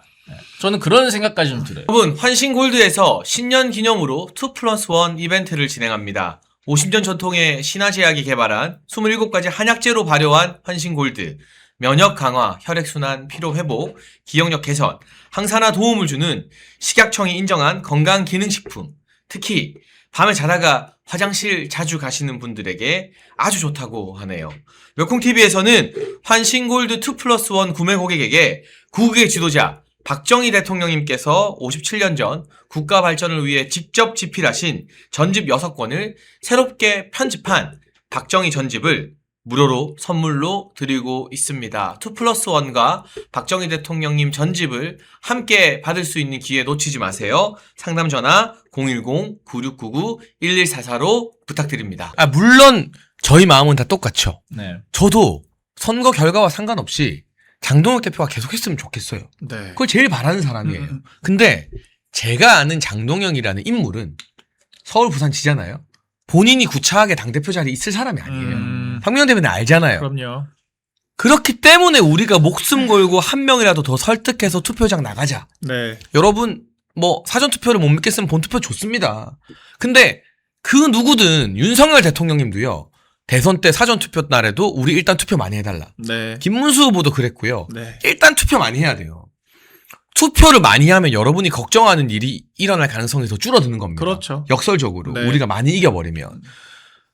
저는 그런 생각까지 좀 들어요. 여러분, 환신골드에서 신년 기념으로 2+1 이벤트를 진행합니다. 50년 전통의 신화제약이 개발한 27가지 한약재로 발효한 환신골드, 면역 강화, 혈액순환, 피로회복, 기억력 개선, 항산화 도움을 주는 식약청이 인정한 건강기능식품. 특히 밤에 자다가 화장실 자주 가시는 분들에게 아주 좋다고 하네요. 멸콩TV에서는 환신골드 2+1 구매 고객에게 구국의 지도자 박정희 대통령님께서 57년 전 국가 발전을 위해 직접 집필하신 전집 6권을 새롭게 편집한 박정희 전집을 무료로 선물로 드리고 있습니다. 2+1과 박정희 대통령님 전집을 함께 받을 수 있는 기회 놓치지 마세요. 상담 전화 010-9699-1144로 부탁드립니다. 물론 저희 마음은 다 똑같죠. 네. 저도 선거 결과와 상관없이 장동혁 대표가 계속했으면 좋겠어요. 네. 그걸 제일 바라는 사람이에요. 근데 제가 아는 장동혁이라는 인물은 서울 부산지잖아요. 본인이 구차하게 당대표 자리에 있을 사람이 아니에요. 박명현 대표는 알잖아요. 그럼요. 그렇기 때문에 우리가 목숨 걸고 한 명이라도 더 설득해서 투표장 나가자. 네. 여러분 뭐 사전투표를 못 믿겠으면 본투표 좋습니다. 근데 그 누구든 윤석열 대통령님도요. 대선 때 사전투표 날에도 우리 일단 투표 많이 해달라. 네. 김문수 후보도 그랬고요. 네. 일단 투표 많이 해야 돼요. 투표를 많이 하면 여러분이 걱정하는 일이 일어날 가능성이 더 줄어드는 겁니다. 그렇죠. 역설적으로 네. 우리가 많이 이겨버리면.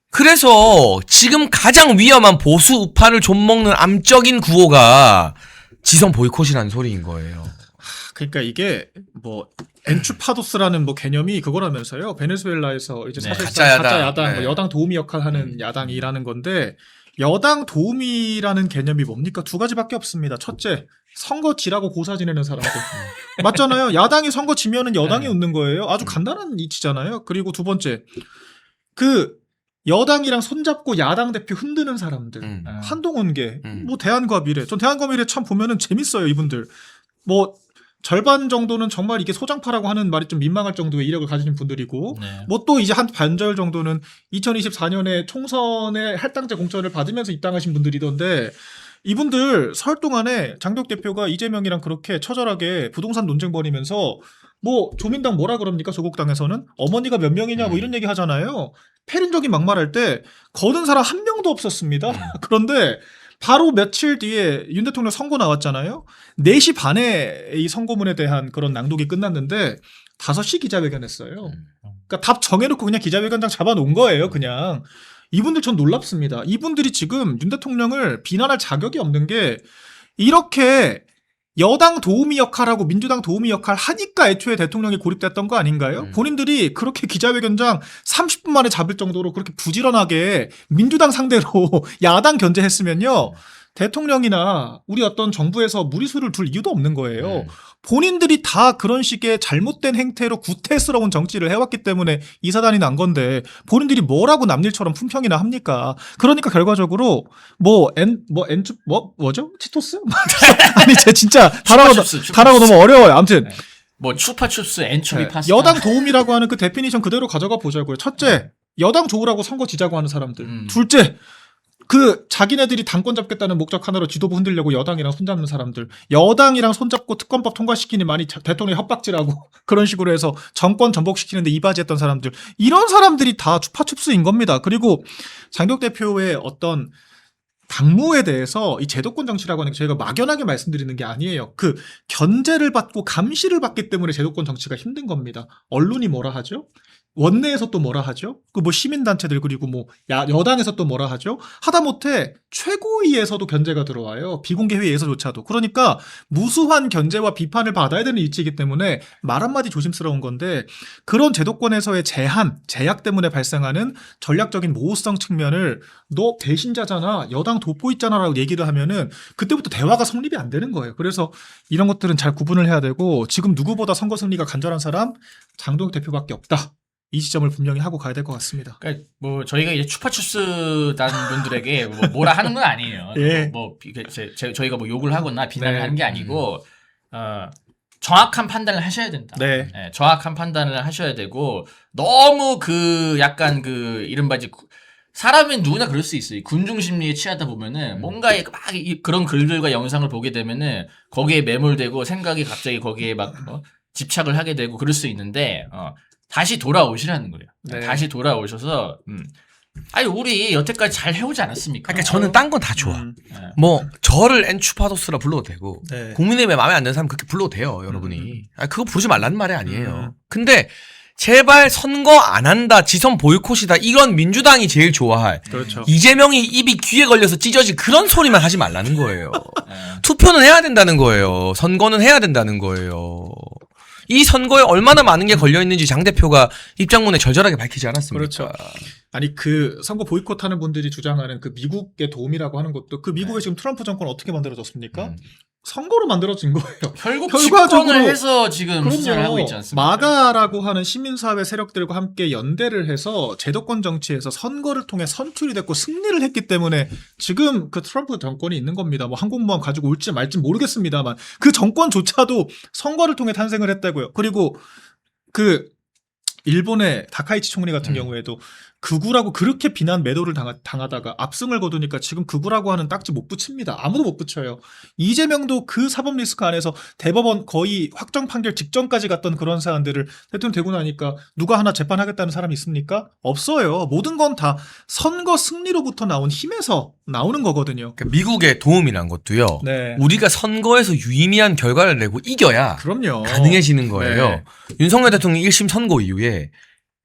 그래서 지금 가장 위험한 보수 우파를 좀먹는 암적인 구호가 지선 보이콧이라는 소리인 거예요. 그러니까 이게 뭐 엔추파도스라는 뭐 개념이 그거라면서요. 베네수엘라에서 이제 네. 사실상 가짜 야당, 네. 뭐 여당 도우미 역할하는 야당이라는 건데 여당 도우미라는 개념이 뭡니까? 두 가지밖에 없습니다. 첫째, 선거 지라고 고사 지내는 사람들. 맞잖아요. 야당이 선거 지면은 여당이 네. 웃는 거예요. 아주 간단한 이치잖아요. 그리고 두 번째, 여당이랑 손잡고 야당 대표 흔드는 사람들. 한동훈계, 뭐 대한과 미래. 전 대한과 미래 참 보면은 재밌어요, 이분들. 뭐 절반 정도는 정말 이게 소장파라고 하는 말이 좀 민망할 정도의 이력을 가지신 분들이고, 네. 뭐 또 이제 한 반절 정도는 2024년에 총선에 할당제 공천을 받으면서 입당하신 분들이던데, 이분들 설 동안에 장덕 대표가 이재명이랑 그렇게 처절하게 부동산 논쟁 벌이면서 뭐 조민당 뭐라 그럽니까? 조국당에서는 어머니가 몇 명이냐 뭐 이런 얘기 하잖아요. 패륜적인 막말할 때 거둔 사람 한 명도 없었습니다. 그런데 바로 며칠 뒤에 윤 대통령 선거 나왔잖아요. 4시 반에 이 선거문에 대한 그런 낭독이 끝났는데 5시 기자회견했어요. 그러니까 답 정해놓고 그냥 기자회견장 잡아놓은 거예요. 그냥. 이분들 전 놀랍습니다. 이분들이 지금 윤 대통령을 비난할 자격이 없는 게 이렇게 여당 도우미 역할하고 민주당 도우미 역할 하니까 애초에 대통령이 고립됐던 거 아닌가요? 본인들이 그렇게 기자회견장 30분 만에 잡을 정도로 그렇게 부지런하게 민주당 상대로 야당 견제했으면요. 대통령이나 우리 어떤 정부에서 무리수를 둘 이유도 없는 거예요. 본인들이 다 그런 식의 잘못된 행태로 구태스러운 정치를 해왔기 때문에 이 사단이 난 건데 본인들이 뭐라고 남일처럼 품평이나 합니까? 그러니까 결과적으로 뭐죠? 치토스? 아니 제가 진짜 단어가 너무 어려워요. 아무튼 네. 뭐 추파춥스, 엔초비 네. 파스타. 여당 도움이라고 하는 그 데피니션 그대로 가져가 보자고요. 첫째, 여당 좋으라고 선거 지자고 하는 사람들. 둘째, 자기네들이 당권 잡겠다는 목적 하나로 지도부 흔들려고 여당이랑 손잡는 사람들. 여당이랑 손잡고 특검법 통과시키니 많이 대통령이 협박질하고 그런 식으로 해서 정권 전복시키는데 이바지했던 사람들. 이런 사람들이 다 추파춥스인 겁니다. 그리고 장덕 대표의 어떤 당무에 대해서 이 제도권 정치라고 하는 게 저희가 막연하게 말씀드리는 게 아니에요. 견제를 받고 감시를 받기 때문에 제도권 정치가 힘든 겁니다. 언론이 뭐라 하죠? 원내에서 또 뭐라 하죠? 그 뭐 시민단체들 그리고 뭐 여당에서 또 뭐라 하죠? 하다못해 최고위에서도 견제가 들어와요. 비공개 회의에서조차도. 그러니까 무수한 견제와 비판을 받아야 되는 위치이기 때문에 말 한마디 조심스러운 건데 그런 제도권에서의 제약 때문에 발생하는 전략적인 모호성 측면을 너 배신자잖아, 여당 돋보있잖아라고 얘기를 하면은 그때부터 대화가 성립이 안 되는 거예요. 그래서 이런 것들은 잘 구분을 해야 되고 지금 누구보다 선거 승리가 간절한 사람 장동혁 대표밖에 없다. 이 지점을 분명히 하고 가야 될 것 같습니다. 그러니까 뭐 저희가 이제 추파추스 단 분들에게 뭐라 하는 건 아니에요. 예. 저희가 뭐 욕을 하거나 비난을 네. 하는 게 아니고 정확한 판단을 하셔야 된다. 네. 예, 정확한 판단을 하셔야 되고 너무 그 약간 그 이른바 이제 사람은 누구나 그럴 수 있어요. 군중 심리에 취하다 보면은 뭔가 그런 글들과 영상을 보게 되면은 거기에 매몰되고 생각이 갑자기 거기에 막 집착을 하게 되고 그럴 수 있는데 다시 돌아오시라는 거예요. 네. 다시 돌아오셔서 아니 우리 여태까지 잘 해오지 않았습니까? 그러니까 저는 딴 건 다 좋아. 뭐 저를 엔추파도스라 불러도 되고 네. 국민의힘에 마음에 안 드는 사람 그렇게 불러도 돼요, 여러분이. 그거 부르지 말라는 말이 아니에요. 근데 제발 선거 안 한다, 지선 보이콧이다, 이건 민주당이 제일 좋아할. 그렇죠. 이재명이 입이 귀에 걸려서 찢어질 그런 소리만 하지 말라는 거예요. 네. 투표는 해야 된다는 거예요. 선거는 해야 된다는 거예요. 이 선거에 얼마나 많은 게 걸려있는지 장 대표가 입장문에 절절하게 밝히지 않았습니까? 그렇죠. 아니 그 선거 보이콧하는 분들이 주장하는 그 미국의 도움이라고 하는 것도 그 미국의 지금 트럼프 정권 어떻게 만들어졌습니까? 선거로 만들어진 거예요. 결국 결과적으로 집권을 해서 지금 수사를 하고 있지 않습니까? 마가라고 하는 시민사회 세력들과 함께 연대를 해서 제도권 정치에서 선거를 통해 선출이 됐고 승리를 했기 때문에 지금 그 트럼프 정권이 있는 겁니다. 뭐 항공모함 가지고 올지 말지 모르겠습니다만 그 정권조차도 선거를 통해 탄생을 했다고요. 그리고 그 일본의 다카이치 총리 같은 경우에도 극우라고 그렇게 비난 매도를 당하다가 압승을 거두니까 지금 극우라고 하는 딱지 못 붙입니다. 아무도 못 붙여요. 이재명도 그 사법 리스크 안에서 대법원 거의 확정 판결 직전까지 갔던 그런 사안들을 대통령 되고 나니까 누가 하나 재판하겠다는 사람이 있습니까? 없어요. 모든 건 다 선거 승리로부터 나온 힘에서 나오는 거거든요. 그러니까 미국의 도움이란 것도요. 네. 우리가 선거에서 유의미한 결과를 내고 이겨야 그럼요. 가능해지는 거예요. 네. 윤석열 대통령 1심 선고 이후에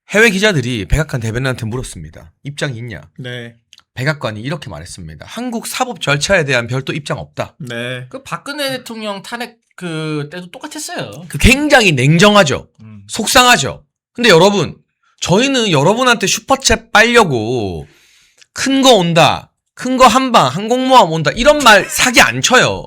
해외 기자들이 백악관 대변인한테 물었습니다. 입장이 있냐? 네. 백악관이 이렇게 말했습니다. 한국 사법 절차에 대한 별도 입장 없다. 네. 그 박근혜 대통령 탄핵 그 때도 똑같았어요. 굉장히 냉정하죠. 속상하죠. 근데 여러분, 저희는 여러분한테 슈퍼챗 빨려고 큰 거 온다, 큰 거 한방, 항공모함 온다 이런 말 사기 안 쳐요.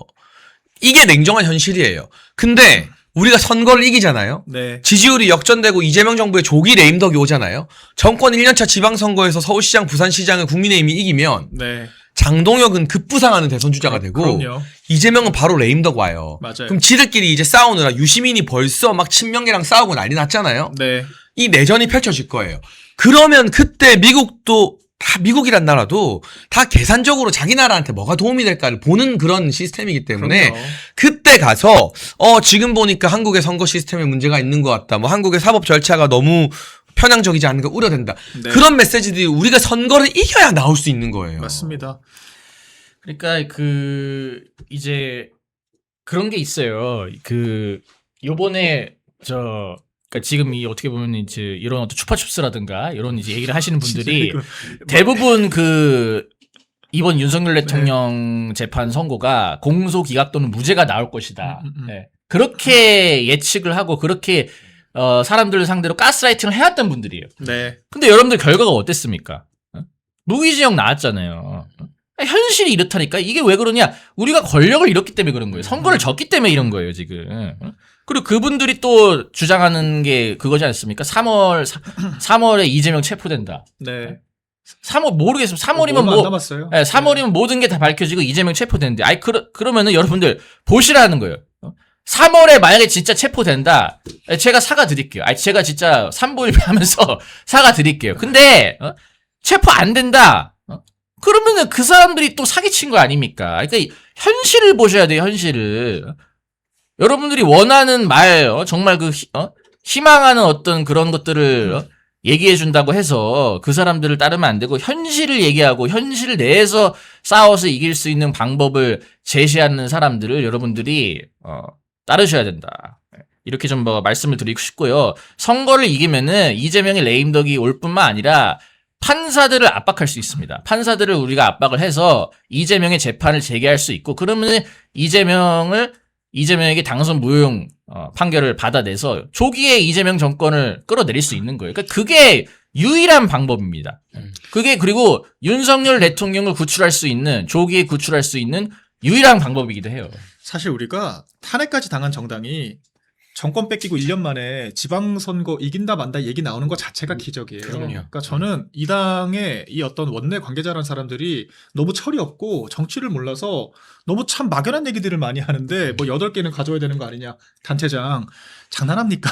이게 냉정한 현실이에요. 근데 우리가 선거를 이기잖아요. 네. 지지율이 역전되고 이재명 정부의 조기 레임덕이 오잖아요. 정권 1년차 지방선거에서 서울시장, 부산시장을 국민의힘이 이기면 네. 장동혁은 급부상하는 대선 주자가 되고 그럼요. 이재명은 바로 레임덕 와요. 맞아요. 그럼 지들끼리 이제 싸우느라 유시민이 벌써 막 친명계랑 싸우고 난리 났잖아요. 네. 이 내전이 펼쳐질 거예요. 그러면 그때 미국도 다 미국이란 나라도 다 계산적으로 자기 나라한테 뭐가 도움이 될까를 보는 그런 시스템이기 때문에 그럼요. 그때 가서 지금 보니까 한국의 선거 시스템에 문제가 있는 것 같다. 뭐 한국의 사법 절차가 너무 편향적이지 않은 거 우려된다. 네. 그런 메시지들이 우리가 선거를 이겨야 나올 수 있는 거예요. 맞습니다. 그러니까 그 이제 그런 게 있어요. 그 요번에 그러니까 지금 이 어떻게 보면 이제 이런 어떤 추파춥스라든가 이런 이제 얘기를 하시는 분들이 대부분 그 이번 윤석열 대통령 재판 선고가 공소 기각 또는 무죄가 나올 것이다. 네. 그렇게 예측을 하고 그렇게 사람들을 상대로 가스라이팅을 해왔던 분들이에요. 네. 근데 여러분들 결과가 어땠습니까? 무기징역 나왔잖아요. 현실이 이렇다니까. 이게 왜 그러냐? 우리가 권력을 잃었기 때문에 그런 거예요. 선거를 졌기 때문에 이런 거예요, 지금. 그리고 그분들이 또 주장하는 게 그거지 않습니까? 3월에 이재명 체포된다. 네. 3월 모르겠어요. 3월이면 얼마 안 뭐 남았어요. 3월이면 모든 게 다 밝혀지고 이재명 체포되는데 아이 그러면은 여러분들 보시라는 거예요. 3월에 만약에 진짜 체포된다. 제가 사과드릴게요. 제가 진짜 삼보일배 하면서 사과드릴게요. 근데 체포 안 된다. 그러면은 그 사람들이 또 사기친 거 아닙니까? 그러니까 현실을 보셔야 돼요, 현실을. 여러분들이 원하는 말, 정말 희망하는 어떤 그런 것들을 얘기해준다고 해서 그 사람들을 따르면 안 되고 현실을 얘기하고 현실 내에서 싸워서 이길 수 있는 방법을 제시하는 사람들을 여러분들이 따르셔야 된다. 이렇게 좀 뭐 말씀을 드리고 싶고요. 선거를 이기면은 이재명의 레임덕이 올 뿐만 아니라 판사들을 압박할 수 있습니다. 판사들을 우리가 압박을 해서 이재명의 재판을 재개할 수 있고 그러면 이재명에게 당선 무효용 판결을 받아내서 조기에 이재명 정권을 끌어내릴 수 있는 거예요. 그러니까 그게 유일한 방법입니다. 그게 그리고 윤석열 대통령을 조기에 구출할 수 있는 유일한 방법이기도 해요. 사실 우리가 탄핵까지 당한 정당이 정권 뺏기고 1년 만에 지방선거 이긴다 만다 얘기 나오는 것 자체가 기적이에요. 그럼요. 그러니까 저는 이 당의 이 어떤 원내 관계자라는 사람들이 너무 철이 없고 정치를 몰라서 너무 참 막연한 얘기들을 많이 하는데 뭐 8개는 가져야 되는 거 아니냐. 단체장. 장난합니까?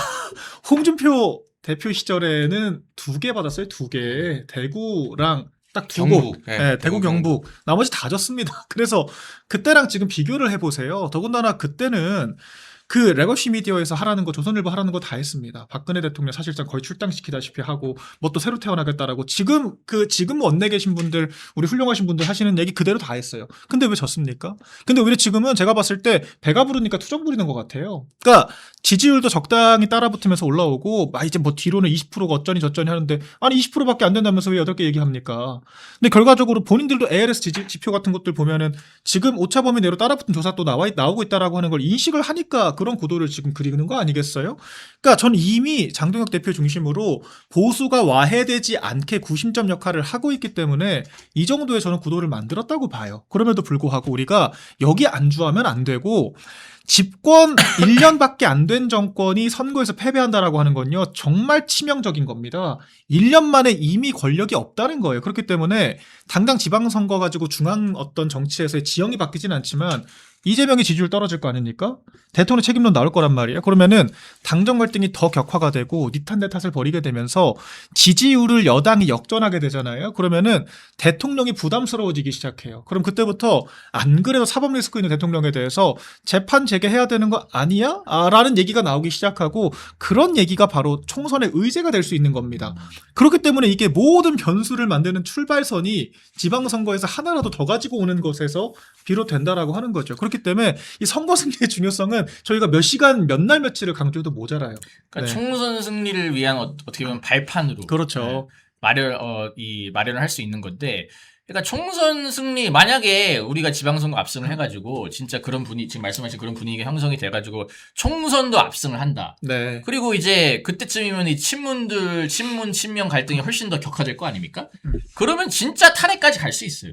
홍준표 대표 시절에는 2개 받았어요. 2개. 대구랑 딱 2곳. 경북. 네, 대구 경북. 나머지 다 졌습니다. 그래서 그때랑 지금 비교를 해보세요. 더군다나 그때는 그 레거시 미디어에서 하라는 거, 조선일보 하라는 거 다 했습니다. 박근혜 대통령 사실상 거의 출당시키다시피 하고 뭐 또 새로 태어나겠다라고 지금 원내 계신 분들, 우리 훌륭하신 분들 하시는 얘기 그대로 다 했어요. 근데 왜 졌습니까? 근데 오히려 지금은 제가 봤을 때 배가 부르니까 투정 부리는 것 같아요. 그러니까 지지율도 적당히 따라붙으면서 올라오고 막 이제 뭐 뒤로는 20%가 어쩌니 저쩌니 하는데 아니 20%밖에 안 된다면서 왜 8개 얘기합니까? 근데 결과적으로 본인들도 ALS 지표 같은 것들 보면은 지금 오차범위 내로 따라붙은 조사 또 나오고 있다라고 하는 걸 인식을 하니까 그런 구도를 지금 그리는 거 아니겠어요? 그러니까 전 이미 장동혁 대표 중심으로 보수가 와해되지 않게 구심점 역할을 하고 있기 때문에 이 정도의 저는 구도를 만들었다고 봐요. 그럼에도 불구하고 우리가 여기 안주하면 안 되고 집권 1년밖에 안 된 정권이 선거에서 패배한다라고 하는 건요. 정말 치명적인 겁니다. 1년 만에 이미 권력이 없다는 거예요. 그렇기 때문에 당장 지방선거 가지고 중앙 어떤 정치에서의 지형이 바뀌진 않지만 이재명의 지지율 떨어질 거 아닙니까? 대통령 책임론 나올 거란 말이에요. 그러면은 당정 갈등이 더 격화가 되고 니탄 내 탓을 벌이게 되면서 지지율을 여당이 역전하게 되잖아요. 그러면은 대통령이 부담스러워지기 시작해요. 그럼 그때부터 안 그래도 사법 리스크 있는 대통령에 대해서 재판 재개해야 되는 거 아니야? 라는 얘기가 나오기 시작하고 그런 얘기가 바로 총선의 의제가 될 수 있는 겁니다. 그렇기 때문에 이게 모든 변수를 만드는 출발선이 지방선거에서 하나라도 더 가지고 오는 것에서 비롯된다라고 하는 거죠. 그렇기 때문에 이 선거 승리의 중요성은 저희가 몇 시간, 몇 날, 며칠을 강조해도 모자라요. 그러니까 네. 총선 승리를 위한 어떻게 보면 발판으로 그렇죠. 마련을 할 수 있는 건데, 그러니까 총선 승리 만약에 우리가 지방선거 압승을 해가지고 진짜 그런 지금 말씀하신 그런 분위기가 형성이 돼가지고 총선도 압승을 한다. 네. 그리고 이제 그때쯤이면 이 친명 갈등이 훨씬 더 격화될 거 아닙니까? 그러면 진짜 탄핵까지 갈 수 있어요.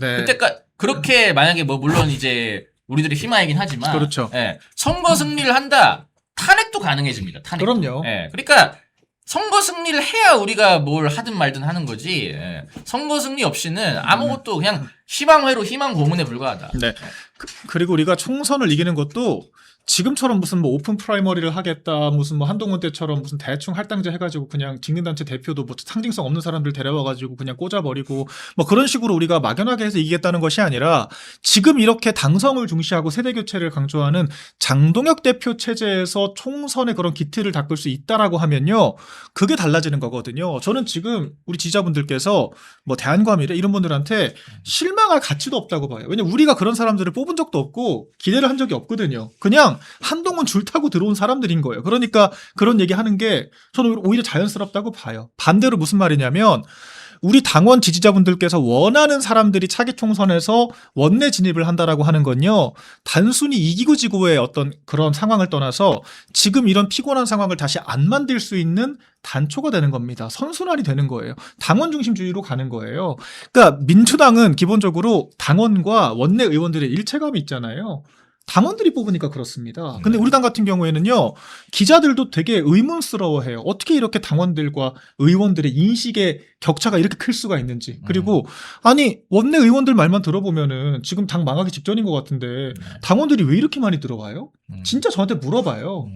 네. 그때까지 그렇게 만약에 뭐 물론 이제 우리들이 희망이긴 하지만 그렇죠. 예, 선거 승리를 한다 탄핵도 가능해집니다. 탄핵. 그럼요. 예, 그러니까 선거 승리를 해야 우리가 뭘 하든 말든 하는 거지. 예, 선거 승리 없이는 아무것도 그냥 희망회로 희망 고문에 불과하다. 네. 그리고 우리가 총선을 이기는 것도 지금처럼 무슨 뭐 오픈 프라이머리를 하겠다, 무슨 뭐 한동훈 때처럼 무슨 대충 할당제 해가지고 그냥 직능단체 대표도 뭐 상징성 없는 사람들 데려와가지고 그냥 꽂아버리고 뭐 그런 식으로 우리가 막연하게 해서 이기겠다는 것이 아니라 지금 이렇게 당성을 중시하고 세대교체를 강조하는 장동혁 대표 체제에서 총선의 그런 기틀을 닦을 수 있다라고 하면요. 그게 달라지는 거거든요. 저는 지금 우리 지지자분들께서 뭐 대한과미래 이런 분들한테 실망할 가치도 없다고 봐요. 왜냐면 우리가 그런 사람들을 뽑은 적도 없고 기대를 한 적이 없거든요. 그냥 한동훈 줄 타고 들어온 사람들인 거예요. 그러니까 그런 얘기 하는 게 저는 오히려 자연스럽다고 봐요. 반대로 무슨 말이냐면 우리 당원 지지자분들께서 원하는 사람들이 차기 총선에서 원내 진입을 한다라고 하는 건요. 단순히 이기고 지고의 어떤 그런 상황을 떠나서 지금 이런 피곤한 상황을 다시 안 만들 수 있는 단초가 되는 겁니다. 선순환이 되는 거예요. 당원 중심주의로 가는 거예요. 그러니까 민주당은 기본적으로 당원과 원내 의원들의 일체감이 있잖아요. 당원들이 뽑으니까 그렇습니다. 근데 우리 당 같은 경우에는요, 기자들도 되게 의문스러워해요. 어떻게 이렇게 당원들과 의원들의 인식의 격차가 이렇게 클 수가 있는지. 그리고 아니 원내 의원들 말만 들어보면은 지금 당 망하기 직전인 것 같은데 당원들이 왜 이렇게 많이 들어와요? 진짜 저한테 물어봐요.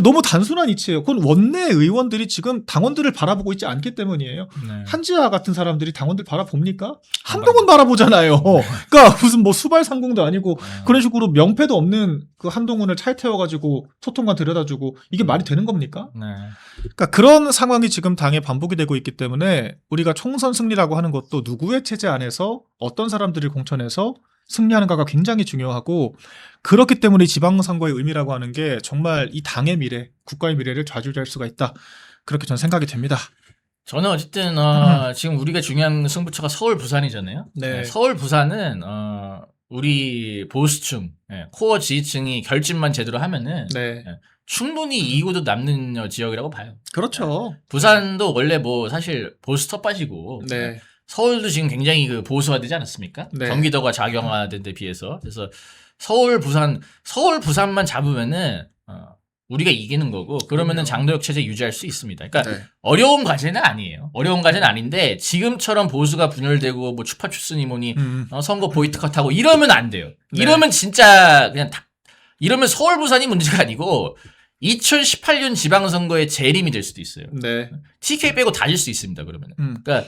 너무 단순한 이치예요. 그건 원내 의원들이 지금 당원들을 바라보고 있지 않기 때문이에요. 네. 한지아 같은 사람들이 당원들 바라봅니까? 한동훈 바라보잖아요. 그러니까 무슨 뭐 수발상공도 아니고 그런 식으로 명패도 없는 그 한동훈을 차에 태워가지고 소통관 들여다주고 이게 말이 되는 겁니까? 네. 그러니까 그런 상황이 지금 당에 반복이 되고 있기 때문에 우리가 총선 승리라고 하는 것도 누구의 체제 안에서 어떤 사람들을 공천해서 승리하는가가 굉장히 중요하고 그렇기 때문에 지방선거의 의미라고 하는 게 정말 이 당의 미래, 국가의 미래를 좌지우지할 수가 있다. 그렇게 저는 생각이 됩니다. 저는 어쨌든 지금 우리가 중요한 승부처가 서울 부산이잖아요. 네. 서울 부산은 우리 보수층, 코어 지지층이 결집만 제대로 하면은 네. 충분히 이기고도 남는 지역이라고 봐요. 그렇죠. 부산도 원래 뭐 사실 보수 텃밭이고 네. 서울도 지금 굉장히 그 보수화되지 않았습니까? 네. 경기도가 작용화된 데 비해서. 그래서 서울 부산만 잡으면은 우리가 이기는 거고 그러면은 그럼요. 장도역 체제 유지할 수 있습니다. 그러니까 네. 어려운 과제는 아니에요. 어려운 과제는 아닌데 지금처럼 보수가 분열되고 뭐 추파추스니 뭐니 선거 보이콧하고 이러면 안 돼요. 네. 이러면 진짜 그냥 이러면 서울 부산이 문제가 아니고 2018년 지방선거의 재림이 될 수도 있어요. 네. TK 빼고 다 질 수 있습니다. 그러면. 그러니까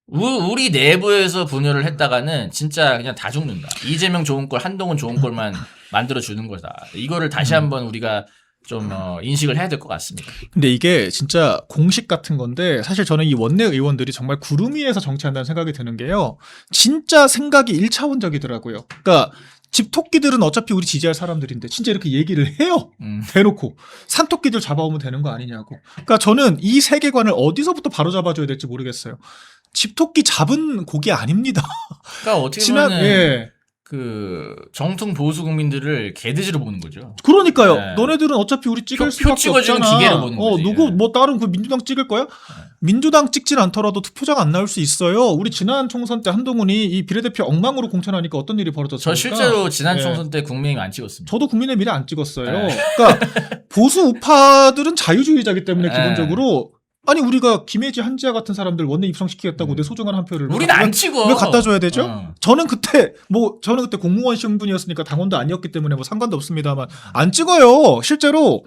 우리 내부에서 분열을 했다가는 진짜 그냥 다 죽는다. 이재명 좋은 꼴, 한동훈 좋은 꼴만 만들어 주는 거다. 이거를 다시 한번 우리가 좀 인식을 해야 될 것 같습니다. 근데 이게 진짜 공식 같은 건데 사실 저는 이 원내 의원들이 정말 구름 위에서 정치한다는 생각이 드는 게요. 진짜 생각이 1차원적이더라고요. 그러니까 집토끼들은 어차피 우리 지지할 사람들인데 진짜 이렇게 얘기를 해요. 대놓고 산토끼들 잡아오면 되는 거 아니냐고. 그러니까 저는 이 세계관을 어디서부터 바로잡아줘야 될지 모르겠어요. 집토끼 잡은 고기 아닙니다. 그러니까 어떻게 보면 그 정통 보수 국민들을 개돼지로 보는 거죠. 그러니까요. 네. 너네들은 어차피 우리 찍을 표 수밖에 찍어주는 없잖아. 기계로 보는 거지. 누구 뭐 다른 그 민주당 찍을 거야? 민주당 찍진 않더라도 투표장 안 나올 수 있어요. 우리 지난 총선 때 한동훈이 이 비례대표 엉망으로 공천하니까 어떤 일이 벌어졌습니까? 저 실제로 지난 네. 총선 때 국민의힘 안 찍었습니다. 저도 국민의 미래 안 찍었어요. 네. 그러니까 보수 우파들은 자유주의자이기 때문에 네. 기본적으로 아니 우리가 김혜지 한지아 같은 사람들 원내 입성시키겠다고 내 소중한 한 표를 우리는 안 찍어. 왜 갖다 줘야 되죠? 저는 그때 공무원 신분이었으니까 당원도 아니었기 때문에 뭐 상관도 없습니다만 안 찍어요. 실제로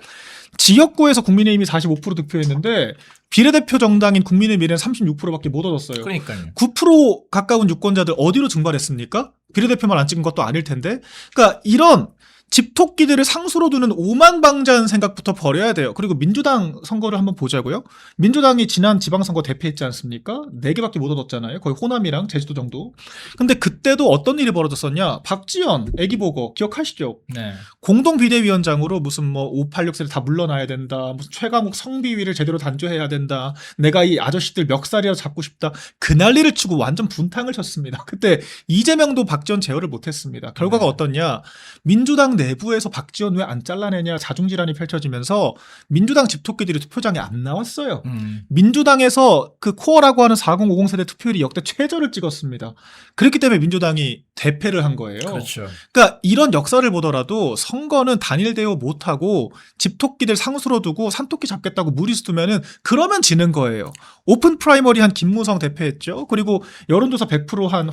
지역구에서 국민의힘이 45% 득표했는데 비례대표 정당인 국민의 미래는 36%밖에 못 얻었어요. 그러니까요. 9% 가까운 유권자들 어디로 증발했습니까? 비례대표만 안 찍은 것도 아닐 텐데. 그러니까 이런 집토끼들을 상수로 두는 오만방자한 생각부터 버려야 돼요. 그리고 민주당 선거를 한번 보자고요. 민주당이 지난 지방선거 대패했지 않습니까? 4개밖에 못 얻었잖아요. 거의 호남이랑 제주도 정도. 근데 그때도 어떤 일이 벌어졌었냐. 박지원, 애기보거 기억하시죠? 네. 공동비대위원장으로 무슨 뭐 586세를 다 물러나야 된다. 무슨 최강욱 성비위를 제대로 단죄해야 된다. 내가 이 아저씨들 멱살이라도 잡고 싶다. 그 난리를 치고 완전 분탕을 쳤습니다. 그때 이재명도 박지원 제어를 못했습니다. 결과가 어떻냐. 민주당 내부에서 박지원 왜 안 잘라내냐 자중질환이 펼쳐지면서 민주당 집토끼들이 투표장에 안 나왔어요. 민주당에서 그 코어라고 하는 4050 세대 투표율이 역대 최저를 찍었습니다. 그렇기 때문에 민주당이 대패를 한 거예요. 그렇죠. 그러니까 이런 역사를 보더라도 선거는 단일 대우 못하고 집토끼들 상수로 두고 산토끼 잡겠다고 무리수 두면은 그러면 지는 거예요. 오픈 프라이머리 한 김무성 대패했죠. 그리고 여론조사 100%한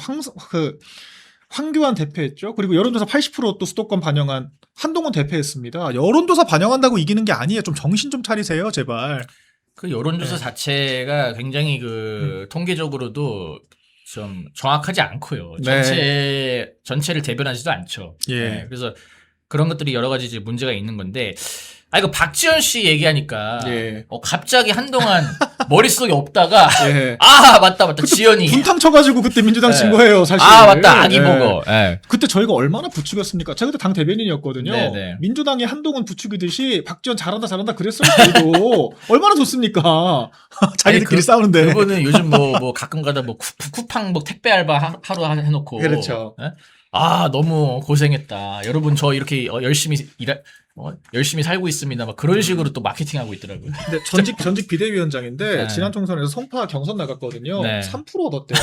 황교안 대패했죠. 그리고 여론조사 80%또 수도권 반영한 한동훈 대패했습니다. 여론조사 반영한다고 이기는 게 아니에요. 좀 정신 좀 차리세요, 제발. 그 여론조사 자체가 굉장히 그 통계적으로도 좀 정확하지 않고요. 전체를 대변하지도 않죠. 예. 그래서 그런 것들이 여러 가지 이제 문제가 있는 건데, 이거 박지원 씨 얘기하니까 갑자기 한동안 머릿속에 없다가 맞다 지연이 분탕 쳐가지고 그때 민주당 친 거예요, 사실. 맞다 아기보고. 그때 저희가 얼마나 부추겼습니까? 제가 그때 당 대변인이었거든요. 네네. 민주당이 한동훈 부추기듯이 박지원 잘한다 그랬어요. 저희도. 얼마나 좋습니까? 자기들끼리 싸우는데. 그분은 요즘 뭐 가끔가다 뭐 쿠팡 뭐 택배 알바 하루 해놓고. 그렇죠. 너무 고생했다. 여러분 저 이렇게 열심히 살고 있습니다. 막 그런 식으로 또 마케팅하고 있더라고요. 근데 전직 비대위원장인데 지난 총선에서 성파 경선 나갔거든요. 3% 얻었대요.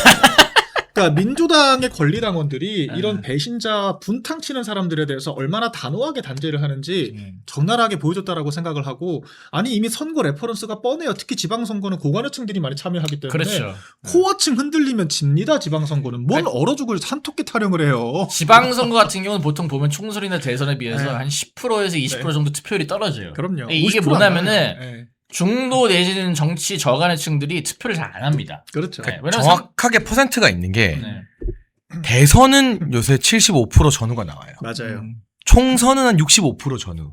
그러니까 민주당의 권리당원들이 이런 배신자 분탕치는 사람들에 대해서 얼마나 단호하게 단죄를 하는지 적나라하게 보여줬다라고 생각을 하고 아니 이미 선거 레퍼런스가 뻔해요. 특히 지방선거는 고관여층들이 많이 참여하기 때문에 그렇죠. 코어층 흔들리면 집니다. 지방선거는. 뭔 얼어 죽을 산토끼 타령을 해요. 지방선거 같은 경우는 보통 보면 총선이나 대선에 비해서 한 10%에서 20% 정도 투표율이 떨어져요. 그럼요. 이게 뭐냐면은 중도 내지는 정치 저간의층들이 투표를 잘 안 합니다. 그렇죠. 그러니까 정확하게 퍼센트가 있는 게 대선은 요새 75% 전후가 나와요. 맞아요. 총선은 한 65% 전후.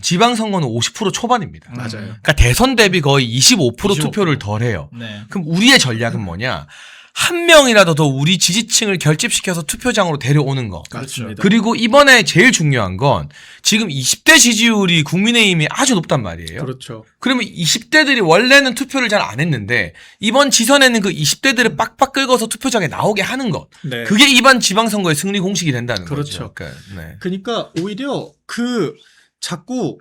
지방선거는 50% 초반입니다. 맞아요. 그러니까 대선 대비 거의 25% 투표를 덜 해요. 그럼 우리의 전략은 뭐냐? 한 명이라도 더 우리 지지층을 결집시켜서 투표장으로 데려오는 거. 맞습니다. 그리고 이번에 제일 중요한 건 지금 20대 지지율이 국민의힘이 아주 높단 말이에요. 그렇죠. 그러면 20대들이 원래는 투표를 잘 안 했는데 이번 지선에는 그 20대들을 빡빡 긁어서 투표장에 나오게 하는 것. 네. 그게 이번 지방선거의 승리 공식이 된다는 그렇죠. 거죠. 네. 그러니까 오히려 자꾸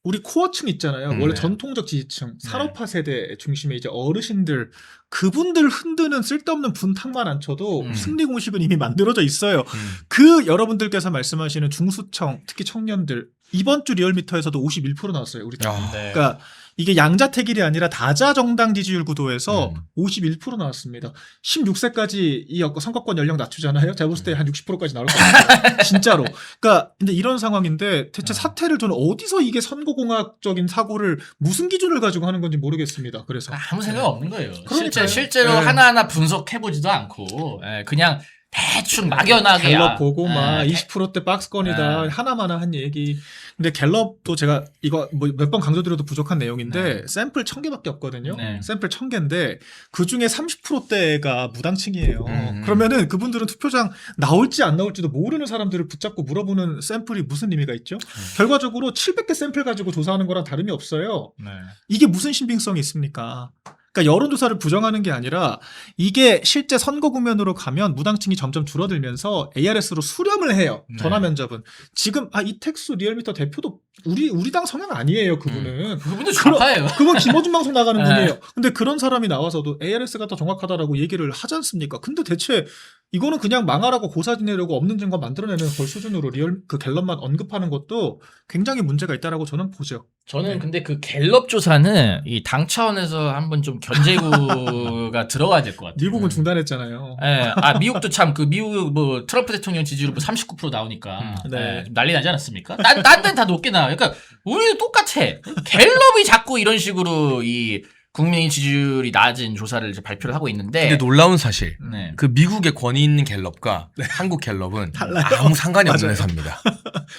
우리 코어층 있잖아요. 원래 네. 전통적 지지층, 산업화 세대 중심의 이제 어르신들 그분들 흔드는 쓸데없는 분탕만 안 쳐도 승리 공식은 이미 만들어져 있어요. 그 여러분들께서 말씀하시는 중수청, 특히 청년들 이번 주 리얼미터에서도 51% 나왔어요. 우리 쪽. 네. 그러니까 이게 양자택일이 아니라 다자 정당 지지율 구도에서 51% 나왔습니다. 16세까지 이 선거권 연령 낮추잖아요. 제가 봤을 때 한 60%까지 나올 것 같아요. 진짜로. 그러니까 근데 이런 상황인데 대체 사태를 저는 어디서 이게 선거공학적인 사고를 무슨 기준을 가지고 하는 건지 모르겠습니다. 그래서 아무 생각 없는 거예요. 그러니까요. 실제로 네. 하나하나 분석해보지도 않고 그냥 대충 막연하게 갤럽 보고 막 네. 20%대 박스권이다 하나마나 한 얘기. 근데 갤럽도 제가 이거 뭐 몇 번 강조드려도 부족한 내용인데 샘플 1000개밖에 없거든요. 네. 샘플 1000개인데 그 중에 30%대가 무당층이에요. 음. 그러면은 그분들은 투표장 나올지 안 나올지도 모르는 사람들을 붙잡고 물어보는 샘플이 무슨 의미가 있죠? 결과적으로 700개 샘플 가지고 조사하는 거랑 다름이 없어요. 네. 이게 무슨 신빙성이 있습니까? 그러니까 여론조사를 부정하는 게 아니라 이게 실제 선거 국면으로 가면 무당층이 점점 줄어들면서 ARS로 수렴을 해요. 네. 전화 면접은. 지금 이택수 리얼미터 대표도 우리 당 성향 아니에요. 그분은. 그분도 좌파예요. 그건 김어준 방송 나가는 네. 분이에요. 근데 그런 사람이 나와서도 ARS가 더 정확하다라고 얘기를 하지 않습니까? 근데 대체 이거는 그냥 망하라고 고사 지내려고 없는 증거 만들어내는 걸 수준으로 그 갤럽만 언급하는 것도 굉장히 문제가 있다라고 저는 보죠. 저는 근데 그 갤럽 조사는 이 당 차원에서 한번 좀 견제구가 들어가야 될 것 같아요. 미국은 중단했잖아요. 예, 미국도 참 그 미국 뭐 트럼프 대통령 지지율 39% 나오니까 네. 좀 난리 나지 않았습니까? 딴 데는 다 높게 나와요. 그러니까 우리도 똑같아. 갤럽이 자꾸 이런 식으로 이 국민 지지율이 낮은 조사를 이제 발표를 하고 있는데. 근데 놀라운 사실. 네. 그 미국의 권위 있는 갤럽과 한국 갤럽은 달라요. 아무 상관이 없는 맞아요. 회사입니다.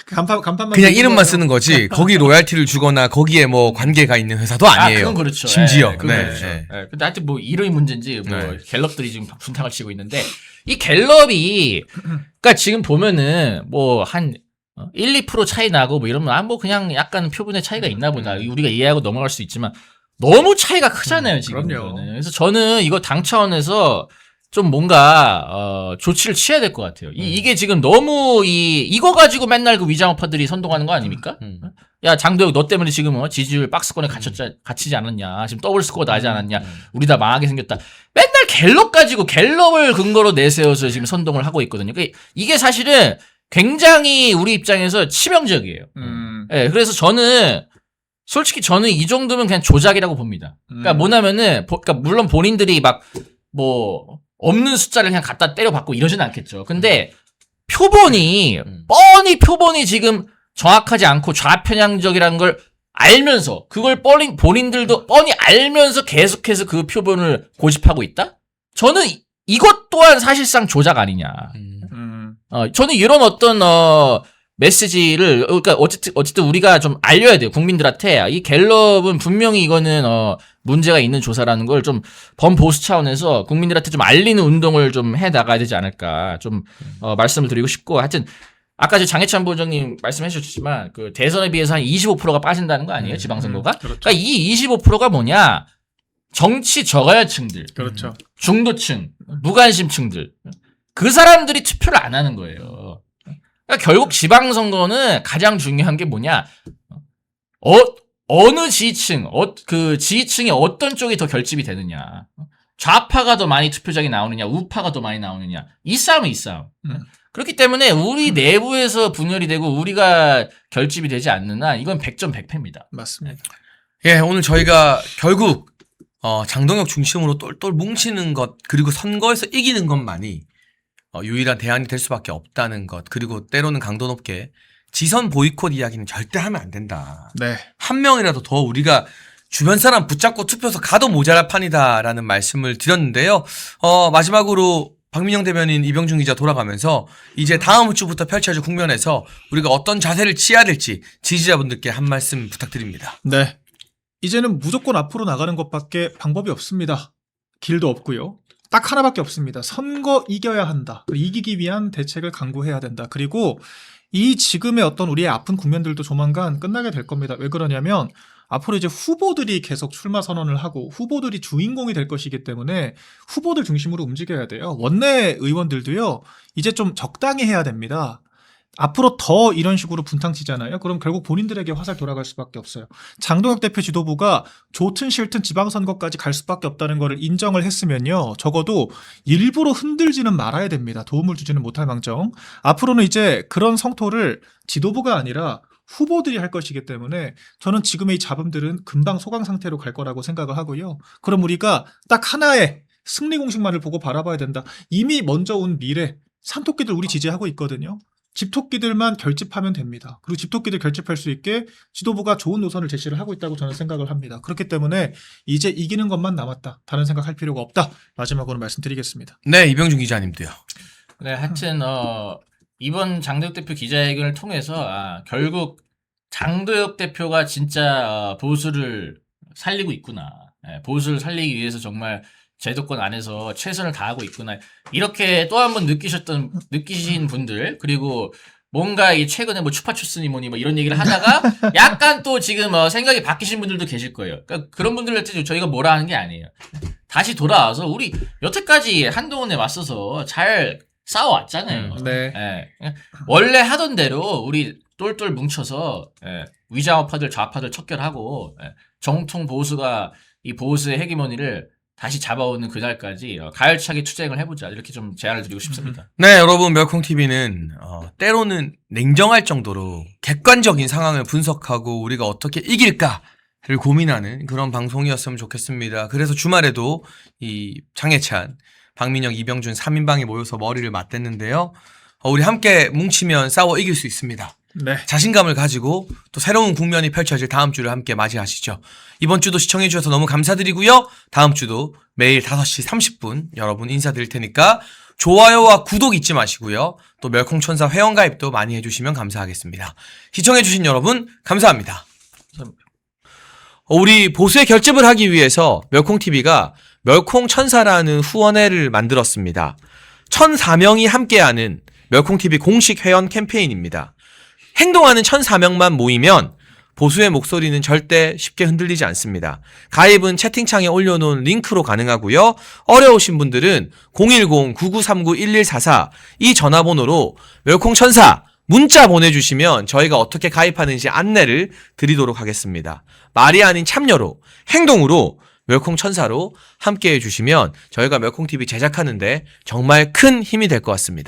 간판만 그냥 들고 이름만 가요. 쓰는 거지 거기 로얄티를 주거나 거기에 뭐 관계가 있는 회사도 아니에요. 그건 그렇죠. 심지어. 예, 그건 네, 그렇죠. 네. 예, 근데 하여튼 뭐 이름이 문제인지 뭐 네. 갤럽들이 지금 분탕을 치고 있는데 이 갤럽이 그러니까 지금 보면은 뭐 한 1, 2% 차이 나고 뭐 이러면 뭐 그냥 약간 표본의 차이가 있나 보다. 우리가 이해하고 넘어갈 수 있지만 너무 차이가 크잖아요, 지금. 그럼요. 그래서 저는 이거 당 차원에서 좀 뭔가 조치를 취해야 될 것 같아요. 이게 지금 너무 이거 가지고 맨날 그 위장업파들이 선동하는 거 아닙니까? 야 장도혁 너 때문에 지금 지지율 박스권에 갇히지 않았냐? 지금 더블 스코어 나지 않았냐? 우리 다 망하게 생겼다. 맨날 갤럽 가지고 갤럽을 근거로 내세워서 지금 선동을 하고 있거든요. 이게 사실은 굉장히 우리 입장에서 치명적이에요. 예, 그래서 솔직히 저는 이 정도면 그냥 조작이라고 봅니다. 그러니까 뭐냐면은, 그러니까 물론 본인들이 막 뭐 없는 숫자를 그냥 갖다 때려 받고 이러진 않겠죠. 근데 뻔히 표본이 지금 정확하지 않고 좌편향적이라는 걸 알면서 그걸 본인들도 뻔히 알면서 계속해서 그 표본을 고집하고 있다? 저는 이것 또한 사실상 조작 아니냐. 저는 이런 어떤 메시지를 그러니까 어쨌든 우리가 좀 알려야 돼요. 국민들한테 이 갤럽은 분명히 이거는 문제가 있는 조사라는 걸 좀 범보수 차원에서 국민들한테 좀 알리는 운동을 좀 해 나가야 되지 않을까 좀 말씀을 드리고 싶고 하여튼 아까 장해찬 부원장님 말씀해 주셨지만 그 대선에 비해서 한 25%가 빠진다는 거 아니에요? 지방선거가? 그렇죠. 그러니까 이 25%가 뭐냐? 정치 저하층들, 그렇죠. 중도층, 무관심층들 그 사람들이 투표를 안 하는 거예요. 그러니까 결국 지방선거는 가장 중요한 게 뭐냐? 어느 지지층, 그 지지층이 어떤 쪽이 더 결집이 되느냐? 좌파가 더 많이 투표장에 나오느냐, 우파가 더 많이 나오느냐? 이 싸움은 이 싸움. 그렇기 때문에 우리 내부에서 분열이 되고 우리가 결집이 되지 않는 한 이건 100점 100패입니다. 맞습니다. 예, 오늘 저희가 결국 장동혁 중심으로 똘똘 뭉치는 것 그리고 선거에서 이기는 것만이 유일한 대안이 될 수밖에 없다는 것 그리고 때로는 강도 높게 지선 보이콧 이야기는 절대 하면 안 된다. 네. 한 명이라도 더 우리가 주변 사람 붙잡고 투표해서 가도 모자랄 판이다라는 말씀을 드렸는데요. 마지막으로 박민영 대변인 이병준 기자 돌아가면서 이제 다음 주부터 펼쳐질 국면에서 우리가 어떤 자세를 취해야 될지 지지자분들께 한 말씀 부탁드립니다. 네. 이제는 무조건 앞으로 나가는 것밖에 방법이 없습니다. 길도 없고요. 딱 하나밖에 없습니다. 선거 이겨야 한다. 그리고 이기기 위한 대책을 강구해야 된다. 그리고 이 지금의 어떤 우리의 아픈 국면들도 조만간 끝나게 될 겁니다. 왜 그러냐면 앞으로 이제 후보들이 계속 출마 선언을 하고 후보들이 주인공이 될 것이기 때문에 후보들 중심으로 움직여야 돼요. 원내 의원들도요. 이제 좀 적당히 해야 됩니다. 앞으로 더 이런 식으로 분탕치잖아요. 그럼 결국 본인들에게 화살 돌아갈 수밖에 없어요. 장동혁 대표 지도부가 좋든 싫든 지방선거까지 갈 수밖에 없다는 것을 인정을 했으면요. 적어도 일부러 흔들지는 말아야 됩니다. 도움을 주지는 못할 망정. 앞으로는 이제 그런 성토를 지도부가 아니라 후보들이 할 것이기 때문에 저는 지금의 이 잡음들은 금방 소강 상태로 갈 거라고 생각을 하고요. 그럼 우리가 딱 하나의 승리 공식만을 보고 바라봐야 된다. 이미 먼저 온 미래, 산토끼들 우리 지지하고 있거든요. 집토끼들만 결집하면 됩니다. 그리고 집토끼들 결집할 수 있게 지도부가 좋은 노선을 제시를 하고 있다고 저는 생각을 합니다. 그렇기 때문에 이제 이기는 것만 남았다. 다른 생각할 필요가 없다. 마지막으로 말씀드리겠습니다. 네, 이병준 기자님도요. 네, 하여튼 이번 장도혁 대표 기자회견을 통해서 결국 장도혁 대표가 진짜 보수를 살리고 있구나. 보수를 살리기 위해서 정말 제도권 안에서 최선을 다하고 있구나. 이렇게 또 한 번 느끼신 분들, 그리고 뭔가 이 최근에 뭐 추파추스니 뭐니 뭐 이런 얘기를 하다가 약간 또 지금 생각이 바뀌신 분들도 계실 거예요. 그러니까 그런 분들한테 저희가 뭐라 하는 게 아니에요. 다시 돌아와서 우리 여태까지 한동훈에 맞서서 잘 싸워왔잖아요. 네. 원래 하던 대로 우리 똘똘 뭉쳐서 위좌우파들 좌파들 척결하고 정통 보수가 이 보수의 헤게모니를 다시 잡아오는 그날까지 가열차게 투쟁을 해보자, 이렇게 좀 제안을 드리고 싶습니다. 네, 여러분, 멸콩TV는 때로는 냉정할 정도로 객관적인 상황을 분석하고 우리가 어떻게 이길까를 고민하는 그런 방송이었으면 좋겠습니다. 그래서 주말에도 이 장해찬, 박민영, 이병준 3인방이 모여서 머리를 맞댔는데요. 우리 함께 뭉치면 싸워 이길 수 있습니다. 네. 자신감을 가지고 또 새로운 국면이 펼쳐질 다음 주를 함께 맞이하시죠. 이번 주도 시청해 주셔서 너무 감사드리고요. 다음 주도 매일 5시 30분 여러분 인사드릴 테니까 좋아요와 구독 잊지 마시고요. 또 멸콩천사 회원가입도 많이 해주시면 감사하겠습니다. 시청해 주신 여러분 감사합니다. 우리 보수의 결집을 하기 위해서 멸콩TV가 멸콩천사라는 후원회를 만들었습니다. 1,004명이 함께하는 멸콩TV 공식 회원 캠페인입니다. 행동하는 1,004명만 모이면 보수의 목소리는 절대 쉽게 흔들리지 않습니다. 가입은 채팅창에 올려놓은 링크로 가능하고요. 어려우신 분들은 010-9939-1144 이 전화번호로 멸콩천사 문자 보내주시면 저희가 어떻게 가입하는지 안내를 드리도록 하겠습니다. 말이 아닌 참여로, 행동으로 멸콩천사로 함께해 주시면 저희가 멸콩TV 제작하는데 정말 큰 힘이 될 것 같습니다.